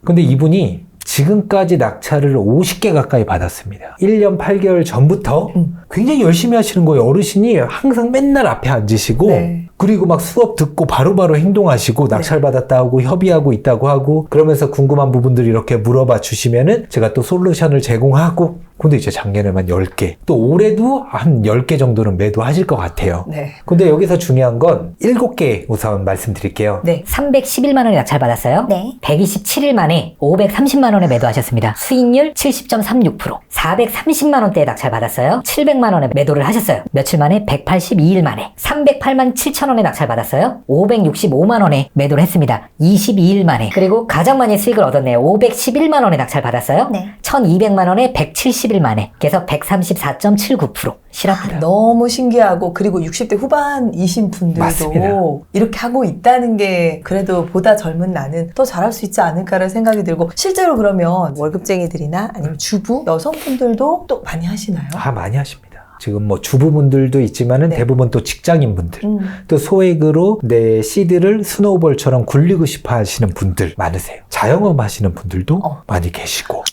Speaker 1: 근데 이분이 지금까지 낙찰을 50개 가까이 받았습니다. 1년 8개월 전부터 굉장히 열심히 하시는 거예요. 어르신이 항상 맨날 앞에 앉으시고
Speaker 2: 네.
Speaker 1: 그리고 막 수업 듣고 바로바로 행동하시고 낙찰받았다 하고 협의하고 있다고 하고 그러면서 궁금한 부분들 이렇게 물어봐 주시면은 제가 또 솔루션을 제공하고 근데 이제 작년에만 10개 또 올해도 한 10개 정도는 매도하실 것 같아요.
Speaker 2: 네.
Speaker 1: 근데 여기서 중요한 건 7개 우선 말씀드릴게요.
Speaker 2: 네.
Speaker 3: 311만 원에 낙찰받았어요.
Speaker 4: 네.
Speaker 3: 127일 만에 530만 원에 매도하셨습니다. 수익률 70.36%. 430만 원대에 낙찰받았어요. 700만 원에 매도를 하셨어요. 며칠 만에 182일 만에 308만 7천 원에 낙찰받았어요. 565만 원에 매도를 했습니다. 22일 만에. 그리고 가장 많이 수익을 얻었네요. 511만 원에 낙찰받았어요.
Speaker 4: 네.
Speaker 3: 1200만 원에 170일 만에. 그래서 134.79%. 실합니다.
Speaker 2: 너무 신기하고 그리고 60대 후반이신 분들도
Speaker 1: 맞습니다.
Speaker 2: 이렇게 하고 있다는 게 그래도 보다 젊은 나는 더 잘할 수 있지 않을까라는 생각이 들고 실제로 그러면 월급쟁이들이나 아니면 주부 여성분들도 또 많이 하시나요?
Speaker 1: 많이 하십니다. 지금 뭐 주부분들도 있지만은
Speaker 2: 네.
Speaker 1: 대부분 또 직장인분들 또 소액으로 내 시드를 스노우볼처럼 굴리고 싶어 하시는 분들 많으세요. 자영업 하시는 분들도 많이 계시고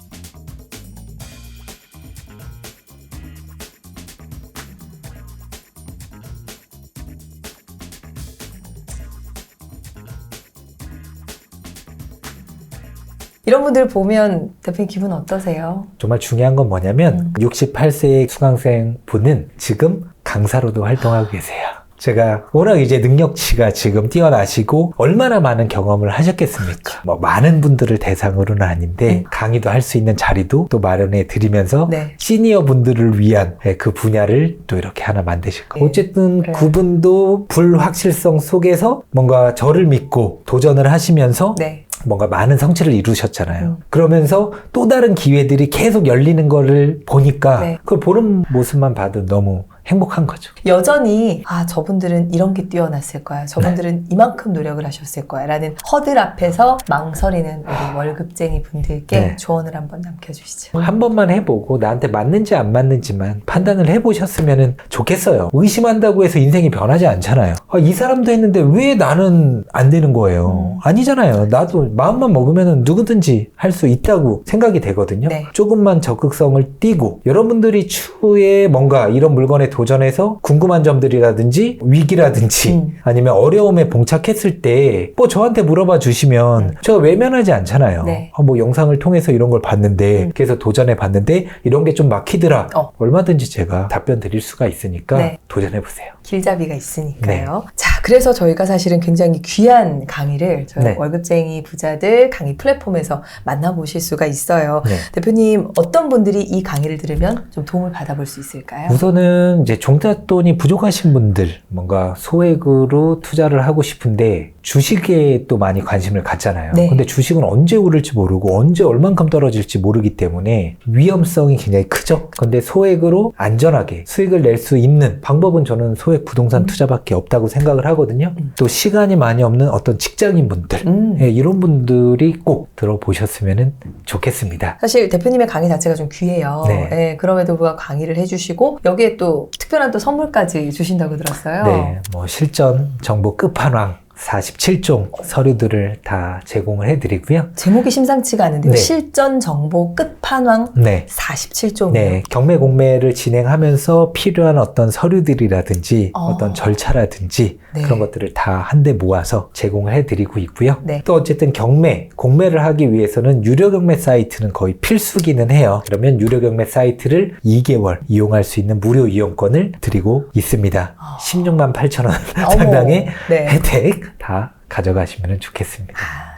Speaker 2: 이런 분들 보면 대표님 기분 어떠세요?
Speaker 1: 정말 중요한 건 뭐냐면 68세의 수강생 분은 지금 강사로도 활동하고 계세요. 제가 워낙 이제 능력치가 지금 뛰어나시고 얼마나 많은 경험을 하셨겠습니까? 뭐 많은 분들을 대상으로는 아닌데 강의도 할 수 있는 자리도 또 마련해 드리면서
Speaker 2: 네.
Speaker 1: 시니어 분들을 위한 그 분야를 또 이렇게 하나 만드실 거예요.
Speaker 2: 네.
Speaker 1: 어쨌든
Speaker 2: 그래요.
Speaker 1: 그분도 불확실성 속에서 뭔가 저를 믿고 도전을 하시면서
Speaker 2: 네.
Speaker 1: 뭔가 많은 성취를 이루셨잖아요. 그러면서 또 다른 기회들이 계속 열리는 거를 보니까
Speaker 2: 네.
Speaker 1: 그걸 보는 모습만 봐도 너무 행복한 거죠.
Speaker 2: 여전히 저분들은 이런 게 뛰어났을 거야. 저분들은 이만큼 노력을 하셨을 거야. 라는 허들 앞에서 망설이는 우리 월급쟁이 분들께
Speaker 1: 네.
Speaker 2: 조언을 한번 남겨주시죠.
Speaker 1: 한 번만 해보고 나한테 맞는지 안 맞는지만 판단을 해보셨으면 좋겠어요. 의심한다고 해서 인생이 변하지 않잖아요. 이 사람도 했는데 왜 나는 안 되는 거예요? 아니잖아요. 나도 마음만 먹으면 누구든지 할 수 있다고 생각이 되거든요.
Speaker 2: 네.
Speaker 1: 조금만 적극성을 띠고 여러분들이 추후에 뭔가 이런 물건에 도전해서 궁금한 점들이라든지 위기라든지 아니면 어려움에 봉착했을 때 뭐 저한테 물어봐 주시면 제가 외면하지 않잖아요.
Speaker 2: 네.
Speaker 1: 뭐 영상을 통해서 이런 걸 봤는데 그래서 도전해 봤는데 이런 게 좀 막히더라. 얼마든지 제가 답변 드릴 수가 있으니까
Speaker 2: 네.
Speaker 1: 도전해 보세요.
Speaker 2: 길잡이가 있으니까요. 자, 그래서 저희가 사실은 굉장히 귀한 강의를 저희
Speaker 1: 네.
Speaker 2: 월급쟁이 부자들 강의 플랫폼에서 만나보실 수가 있어요.
Speaker 1: 네.
Speaker 2: 대표님, 어떤 분들이 이 강의를 들으면 좀 도움을 받아볼 수 있을까요?
Speaker 1: 우선은 이제 종잣돈이 부족하신 분들, 뭔가 소액으로 투자를 하고 싶은데 주식에 또 많이 관심을 갖잖아요.
Speaker 2: 네.
Speaker 1: 근데 주식은 언제 오를지 모르고 언제 얼만큼 떨어질지 모르기 때문에 위험성이 굉장히 크죠. 근데 소액으로 안전하게 수익을 낼 수 있는 방법은 저는 소액 부동산 투자밖에 없다고 생각을 하거든요. 또 시간이 많이 없는 어떤 직장인분들, 예, 이런 분들이 꼭 들어보셨으면 좋겠습니다.
Speaker 2: 사실 대표님의 강의 자체가 좀 귀해요.
Speaker 1: 네.
Speaker 2: 예, 그럼에도 불구하고 강의를 해주시고 여기에 또 특별한 또 선물까지 주신다고 들었어요.
Speaker 1: 네, 뭐 실전 정보 끝판왕 47종 서류들을 다 제공을 해드리고요.
Speaker 2: 제목이 심상치가 않은데요.
Speaker 1: 네.
Speaker 2: 실전 정보 끝판왕
Speaker 1: 네.
Speaker 2: 47종.
Speaker 1: 네, 경매 공매를 진행하면서 필요한 어떤 서류들이라든지 어떤 절차라든지
Speaker 2: 네.
Speaker 1: 그런 것들을 다 한데 모아서 제공을 해드리고 있고요.
Speaker 2: 네.
Speaker 1: 또 어쨌든 공매를 하기 위해서는 유료 경매 사이트는 거의 필수기는 해요. 그러면 유료 경매 사이트를 2개월 이용할 수 있는 무료 이용권을 드리고 있습니다. 16만 8천 원 상당의
Speaker 2: 네.
Speaker 1: 혜택 다 가져가시면 좋겠습니다.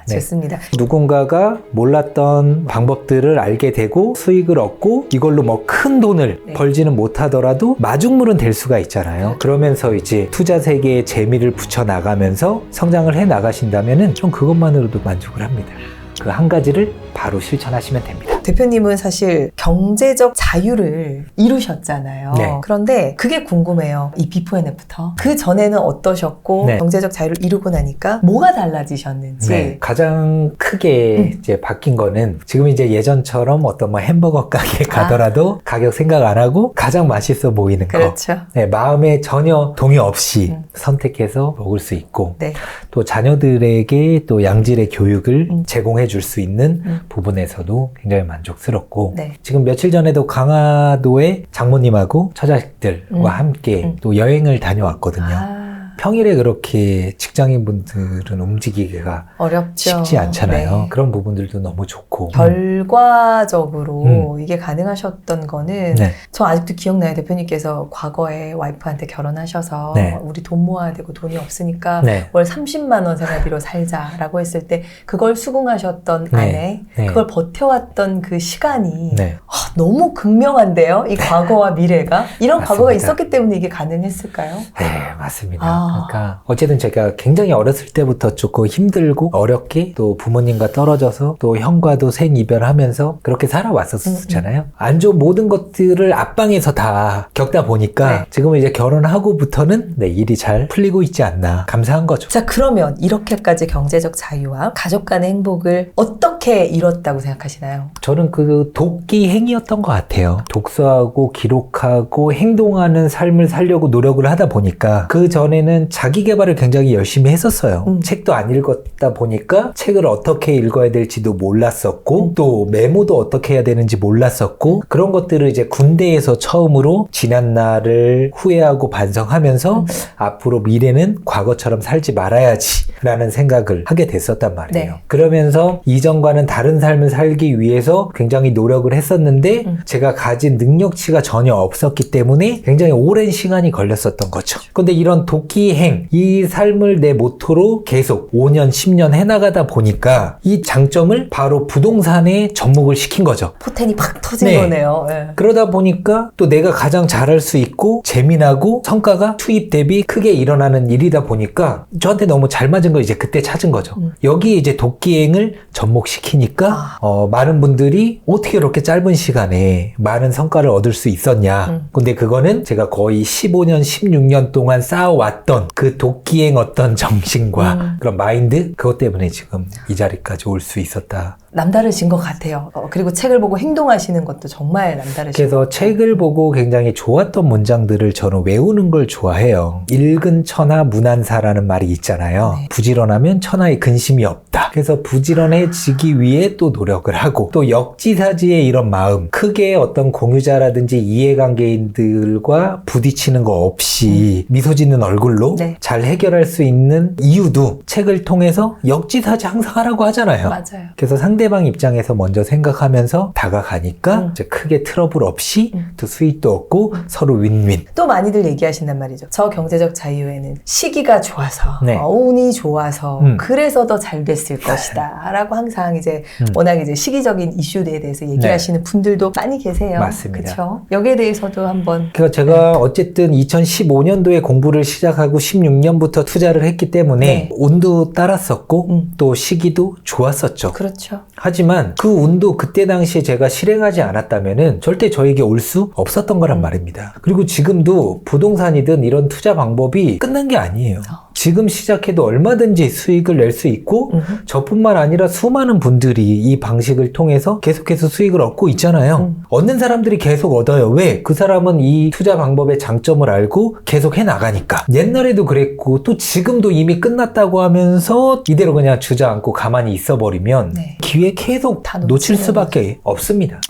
Speaker 1: 네.
Speaker 2: 좋습니다.
Speaker 1: 누군가가 몰랐던 방법들을 알게 되고 수익을 얻고 이걸로 뭐 큰 돈을
Speaker 2: 네.
Speaker 1: 벌지는 못하더라도 마중물은 될 수가 있잖아요. 그러면서 이제 투자 세계에 재미를 붙여 나가면서 성장을 해 나가신다면은 좀 그것만으로도 만족을 합니다. 그 한 가지를 바로 실천하시면 됩니다.
Speaker 2: 대표님은 사실 경제적 자유를 이루셨잖아요.
Speaker 1: 네.
Speaker 2: 그런데 그게 궁금해요. 이 비포 앤 애프터. 그 전에는 어떠셨고
Speaker 1: 네.
Speaker 2: 경제적 자유를 이루고 나니까 뭐가 달라지셨는지.
Speaker 1: 네, 가장 크게 이제 바뀐 거는 지금 이제 예전처럼 어떤 뭐 햄버거 가게 가더라도 가격 생각 안 하고 가장 맛있어 보이는 거.
Speaker 2: 그렇죠.
Speaker 1: 네, 마음에 전혀 동의 없이 선택해서 먹을 수 있고
Speaker 2: 네.
Speaker 1: 또 자녀들에게 또 양질의 교육을 제공해 줄 수 있는 부분에서도 굉장히 만족스럽고
Speaker 2: 네.
Speaker 1: 지금 며칠 전에도 강화도에 장모님하고 처자식들과 함께 또 여행을 다녀왔거든요. 평일에 그렇게 직장인분들은 움직이기가
Speaker 2: 어렵죠.
Speaker 1: 쉽지 않잖아요.
Speaker 2: 네.
Speaker 1: 그런 부분들도 너무 좋고.
Speaker 2: 결과적으로 이게 가능하셨던 거는
Speaker 1: 네.
Speaker 2: 저 아직도 기억나요. 대표님께서 과거에 와이프한테 결혼하셔서
Speaker 1: 네.
Speaker 2: 우리 돈 모아야 되고 돈이 없으니까
Speaker 1: 네.
Speaker 2: 월 30만 원 생활비로 살자라고 했을 때 그걸 수긍하셨던
Speaker 1: 네.
Speaker 2: 아내,
Speaker 1: 네.
Speaker 2: 그걸 버텨왔던 그 시간이
Speaker 1: 네.
Speaker 2: 너무 극명한데요. 이 과거와 미래가. 이런
Speaker 1: 맞습니다.
Speaker 2: 과거가 있었기 때문에 이게 가능했을까요?
Speaker 1: 네, 맞습니다. 그러니까 어쨌든 제가 굉장히 어렸을 때부터 조금 힘들고 어렵게 또 부모님과 떨어져서 또 형과도 생이별하면서 그렇게 살아왔었잖아요. 안 좋은 모든 것들을 앞방에서 다 겪다 보니까
Speaker 2: 네.
Speaker 1: 지금은 이제 결혼하고부터는 네, 일이 잘 풀리고 있지 않나 감사한 거죠.
Speaker 2: 자, 그러면 이렇게까지 경제적 자유와 가족 간의 행복을 어떻게 이뤘다고 생각하시나요?
Speaker 1: 저는 그 도끼 행위였던 것 같아요. 독서하고 기록하고 행동하는 삶을 살려고 노력을 하다 보니까 그 전에는 자기 개발을 굉장히 열심히 했었어요. 책도 안 읽었다 보니까 책을 어떻게 읽어야 될지도 몰랐었고 또 메모도 어떻게 해야 되는지 몰랐었고 그런 것들을 이제 군대에서 처음으로 지난 날을 후회하고 반성하면서 앞으로 미래는 과거처럼 살지 말아야지 라는 생각을 하게 됐었단 말이에요.
Speaker 2: 네.
Speaker 1: 그러면서 이전과는 다른 삶을 살기 위해서 굉장히 노력을 했었는데 제가 가진 능력치가 전혀 없었기 때문에 굉장히 오랜 시간이 걸렸었던 거죠. 근데 이런 도끼행, 이 삶을 내 모토로 계속 5년, 10년 해나가다 보니까 이 장점을 바로 부동산에 접목을 시킨 거죠.
Speaker 2: 포텐이 팍 터진
Speaker 1: 네.
Speaker 2: 거네요. 네.
Speaker 1: 그러다 보니까 또 내가 가장 잘할 수 있고 재미나고 성과가 투입 대비 크게 일어나는 일이다 보니까 저한테 너무 잘 맞은 걸 이제 그때 찾은 거죠. 여기에 이제 도끼행을 접목시키니까 많은 분들이 어떻게 이렇게 짧은 시간에 많은 성과를 얻을 수 있었냐. 근데 그거는 제가 거의 15년, 16년 동안 쌓아왔던 그 도끼행 어떤 정신과 그런 마인드 그것 때문에 지금 이 자리까지 올 수 있었다.
Speaker 2: 남다르신 것 같아요. 그리고 책을 보고 행동하시는 것도 정말 남다르신 것
Speaker 1: 그래서
Speaker 2: 같아요.
Speaker 1: 책을 보고 굉장히 좋았던 문장들을 저는 외우는 걸 좋아해요. 읽은 천하 무난사라는 말이 있잖아요.
Speaker 2: 네.
Speaker 1: 부지런하면 천하에 근심이 없다. 그래서 부지런해지기 위해 또 노력을 하고, 또 역지사지의 이런 마음, 크게 어떤 공유자라든지 이해관계인들과 부딪히는 거 없이 미소 짓는 얼굴로
Speaker 2: 네.
Speaker 1: 잘 해결할 수 있는 이유도 책을 통해서 역지사지 항상 하라고 하잖아요.
Speaker 2: 맞아요.
Speaker 1: 그래서 상대방 입장에서 먼저 생각하면서 다가가니까 이제 크게 트러블 없이 또 수익도 얻고 서로 윈윈.
Speaker 2: 또 많이들 얘기하신단 말이죠. 저 경제적 자유에는 시기가 좋아서,
Speaker 1: 네.
Speaker 2: 운이 좋아서,
Speaker 1: 음.
Speaker 2: 그래서 더 잘 됐을 것이다. 라고 항상 이제 워낙 이제 시기적인 이슈에 대해서 얘기하시는 분들도 많이 계세요.
Speaker 1: 맞습니다.
Speaker 2: 그렇죠. 여기에 대해서도 한번.
Speaker 1: 그러니까 제가 어쨌든 2015년도에 공부를 시작하고 16년부터 투자를 했기 때문에
Speaker 2: 네.
Speaker 1: 운도 따랐었고 또 시기도 좋았었죠.
Speaker 2: 그렇죠.
Speaker 1: 하지만 그 운도 그때 당시에 제가 실행하지 않았다면은 절대 저에게 올 수 없었던 거란 말입니다. 그리고 지금도 부동산이든 이런 투자 방법이 끝난 게 아니에요. 지금 시작해도 얼마든지 수익을 낼 수 있고 저뿐만 아니라 수많은 분들이 이 방식을 통해서 계속해서 수익을 얻고 있잖아요. 얻는 사람들이 계속 얻어요. 왜? 그 사람은 이 투자 방법의 장점을 알고 계속 해나가니까. 옛날에도 그랬고 또 지금도 이미 끝났다고 하면서 이대로 그냥 주저앉고 가만히 있어버리면
Speaker 2: 네.
Speaker 1: 기회 계속
Speaker 2: 다
Speaker 1: 놓칠
Speaker 2: 놓치는
Speaker 1: 수밖에 없습니다.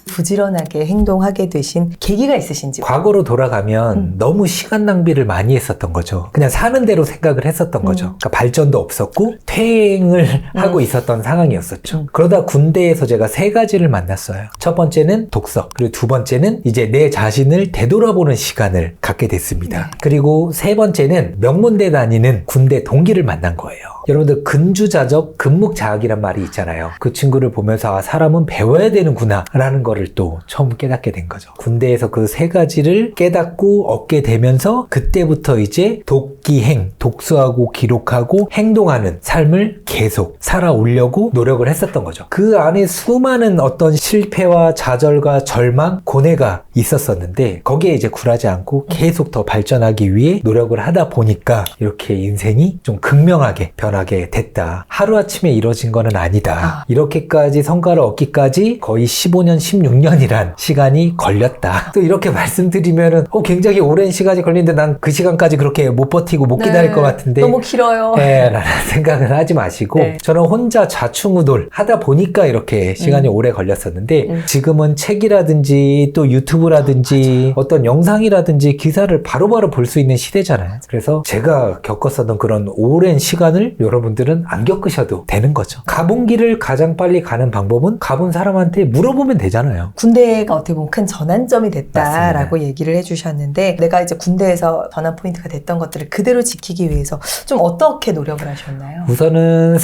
Speaker 2: 부지런하게 행동하게 되신 계기가 있으신지.
Speaker 1: 과거로 돌아가면 너무 시간 낭비를 많이 했었던 거죠. 그냥 사는 대로 생각을 했었던 거죠. 그러니까 발전도 없었고 퇴행을 하고 있었던 상황이었었죠. 그러다 군대에서 제가 세 가지를 만났어요. 첫 번째는 독서, 그리고 두 번째는 이제 내 자신을 되돌아보는 시간을 갖게 됐습니다.
Speaker 2: 네.
Speaker 1: 그리고 세 번째는 명문대 다니는 군대 동기를 만난 거예요. 여러분들 근주자적 근묵자학이란 말이 있잖아요. 그 친구를 보면서 아, 사람은 배워야 되는구나 라는 거를 또 처음 깨닫게 된 거죠. 군대에서 그 세 가지를 깨닫고 얻게 되면서 그때부터 이제 독기행, 독서하고 기록하고 행동하는 삶을 계속 살아오려고 노력을 했었던 거죠. 그 안에 수많은 어떤 실패와 좌절과 절망, 고뇌가 있었었는데 거기에 이제 굴하지 않고 계속 더 발전하기 위해 노력을 하다 보니까 이렇게 인생이 좀 극명하게 변하게 됐다. 하루아침에 이뤄진 거는 아니다. 이렇게까지 성과를 얻기까지 거의 15년, 16년이란 시간이 걸렸다. 또 이렇게 말씀드리면은 굉장히 오랜 시간이 걸리는데 난 그 시간까지 그렇게 못 버티고 못 기다릴 것 같은데
Speaker 2: 너무 길어요.
Speaker 1: 네, 라는 생각을 하지 마시고
Speaker 2: 네.
Speaker 1: 저는 혼자 좌충우돌 하다 보니까 이렇게 시간이 오래 걸렸었는데 지금은 책이라든지 또 유튜브라든지 어떤 영상이라든지 기사를 바로바로 볼 수 있는 시대잖아요. 그래서 제가 겪었었던 그런 오랜 시간을 여러분들은 안 겪으셔도 되는 거죠. 가본 길을 가장 빨리 가는 방법은 가본 사람한테 물어보면 되잖아요.
Speaker 2: 군대가 어떻게 보면 큰 전환점이 됐다라고
Speaker 1: 맞습니다.
Speaker 2: 얘기를 해주셨는데 내가 이제 군대에서 전환 포인트가 됐던 것들을 그대로 지키기 위해서 좀 어떻게 노력을 하셨나요?
Speaker 1: 우선은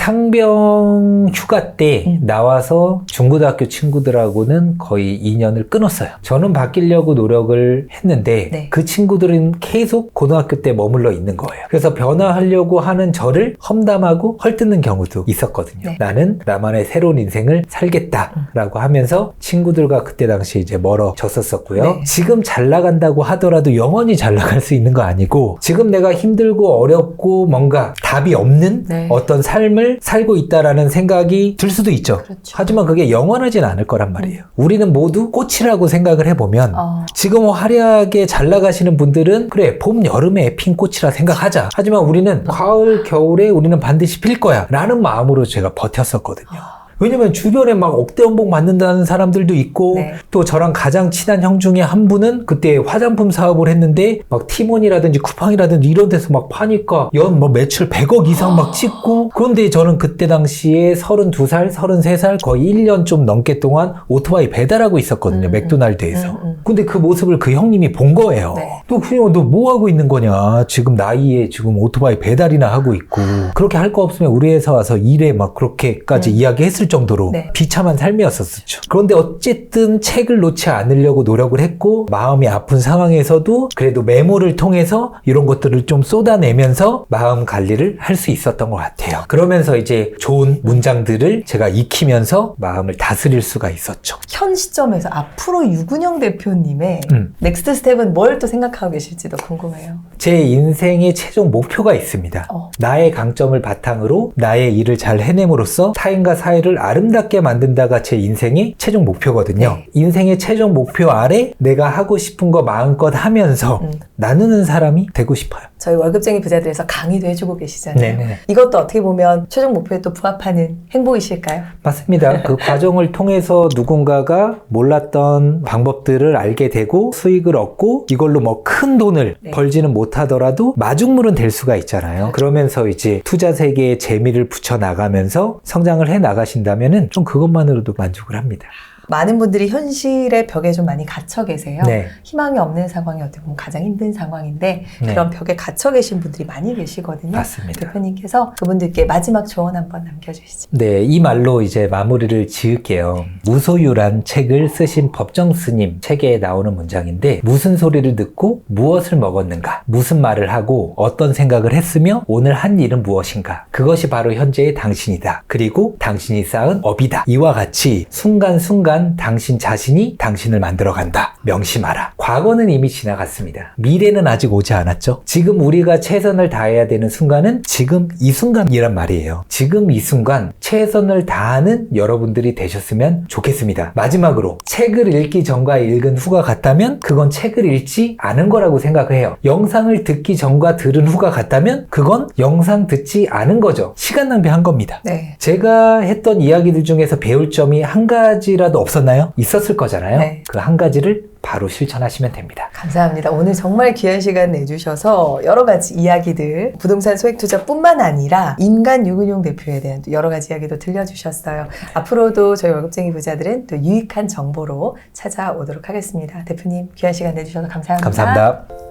Speaker 1: 상병 휴가 때 나와서 중고등학교 친구들하고는 거의 인연을 끊었어요. 저는 바뀌려고 노력을 했는데
Speaker 2: 네.
Speaker 1: 그 친구들은 계속 고등학교 때 머물러 있는 거예요. 그래서 변화하려고 하는 저를 험담하고 헐뜯는 경우도 있었거든요.
Speaker 2: 네.
Speaker 1: 나는 나만의 새로운 인생을 살겠다라고 하면서 친구들과 그때 당시 이제 멀어졌었고요.
Speaker 2: 네.
Speaker 1: 지금 잘 나간다고 하더라도 영원히 잘 나갈 수 있는 거 아니고 지금 내가 힘들고 어렵고 뭔가 답이 없는
Speaker 2: 네.
Speaker 1: 어떤 삶을 살고 있다라는 생각이 들 수도 있죠.
Speaker 2: 그렇죠.
Speaker 1: 하지만 그게 영원하진 않을 거란 말이에요. 우리는 모두 꽃이라고 생각을 해보면 지금 화려하게 잘 나가시는 분들은 그래 봄 여름에 핀 꽃이라 생각하자. 하지만 우리는 가을 겨울에 우리는 반드시 필 거야 라는 마음으로 제가 버텼었거든요. 왜냐면 주변에 막 억대 연봉 받는다는 사람들도 있고
Speaker 2: 네.
Speaker 1: 또 저랑 가장 친한 형 중에 한 분은 그때 화장품 사업을 했는데 막 티몬이라든지 쿠팡이라든지 이런 데서 막 파니까 연 뭐 매출 100억 이상 막 찍고 그런데 저는 그때 당시에 32살, 33살 거의 1년 좀 넘게 동안 오토바이 배달하고 있었거든요. 맥도날드에서. 근데 그 모습을 그 형님이 본 거예요.
Speaker 2: 네.
Speaker 1: 또 그냥 너 뭐 하고 있는 거냐. 지금 나이에 지금 오토바이 배달이나 하고 있고 그렇게 할 거 없으면 우리 회사 와서 일해 막 그렇게까지 이야기했을 정도로
Speaker 2: 네.
Speaker 1: 비참한 삶이었었죠. 그런데 어쨌든 책을 놓지 않으려고 노력을 했고 마음이 아픈 상황에서도 그래도 메모를 통해서 이런 것들을 좀 쏟아내면서 마음 관리를 할 수 있었던 것 같아요. 그러면서 이제 좋은 문장들을 제가 익히면서 마음을 다스릴 수가 있었죠.
Speaker 2: 현 시점에서 앞으로 유근영 대표님의 넥스트 스텝은 뭘 또 생각하고 계실지도 궁금해요.
Speaker 1: 제 인생의 최종 목표가 있습니다. 나의 강점을 바탕으로 나의 일을 잘 해냄으로써 타인과 사회를 아름답게 만든다가 제 인생의 최종 목표거든요.
Speaker 2: 네.
Speaker 1: 인생의 최종 목표 아래 내가 하고 싶은 거 마음껏 하면서 나누는 사람이 되고 싶어요.
Speaker 2: 저희 월급쟁이 부자들에서 강의도 해주고 계시잖아요.
Speaker 1: 네네.
Speaker 2: 이것도 어떻게 보면 최종 목표에 또 부합하는 행복이실까요?
Speaker 1: 맞습니다. 그 과정을 통해서 누군가가 몰랐던 방법들을 알게 되고 수익을 얻고 이걸로 뭐 큰 돈을
Speaker 2: 네.
Speaker 1: 벌지는 못하더라도 마중물은 될 수가 있잖아요. 그러면서 이제 투자 세계에 재미를 붙여 나가면서 성장을 해 나가신다면은 좀 그것만으로도 만족을 합니다.
Speaker 2: 많은 분들이 현실의 벽에 좀 많이 갇혀 계세요.
Speaker 1: 네.
Speaker 2: 희망이 없는 상황이 어떻게 보면 가장 힘든 상황인데
Speaker 1: 네.
Speaker 2: 그런 벽에 갇혀 계신 분들이 많이 계시거든요.
Speaker 1: 맞습니다.
Speaker 2: 대표님께서 그분들께 마지막 조언 한번 남겨주시죠.
Speaker 1: 네, 이 말로 이제 마무리를 지을게요. 무소유란 책을 쓰신 법정 스님 책에 나오는 문장인데 무슨 소리를 듣고 무엇을 먹었는가? 무슨 말을 하고 어떤 생각을 했으며 오늘 한 일은 무엇인가? 그것이 바로 현재의 당신이다. 그리고 당신이 쌓은 업이다. 이와 같이 순간순간 당신 자신이 당신을 만들어간다. 명심하라. 과거는 이미 지나갔습니다. 미래는 아직 오지 않았죠. 지금 우리가 최선을 다해야 되는 순간은 지금 이 순간이란 말이에요. 지금 이 순간 최선을 다하는 여러분들이 되셨으면 좋겠습니다. 마지막으로 책을 읽기 전과 읽은 후가 같다면 그건 책을 읽지 않은 거라고 생각을 해요. 영상을 듣기 전과 들은 후가 같다면 그건 영상 듣지 않은 거죠. 시간 낭비한 겁니다.
Speaker 2: 네.
Speaker 1: 제가 했던 이야기들 중에서 배울 점이 한 가지라도 없었나요? 있었을 거잖아요.
Speaker 2: 네.
Speaker 1: 그 한 가지를 바로 실천하시면 됩니다.
Speaker 2: 감사합니다. 오늘 정말 귀한 시간 내주셔서 여러 가지 이야기들, 부동산 소액 투자뿐만 아니라 인간 유근용 대표에 대한 또 여러 가지 이야기도 들려주셨어요. 앞으로도 저희 월급쟁이 부자들은 또 유익한 정보로 찾아오도록 하겠습니다. 대표님 귀한 시간 내주셔서 감사합니다.
Speaker 1: 감사합니다.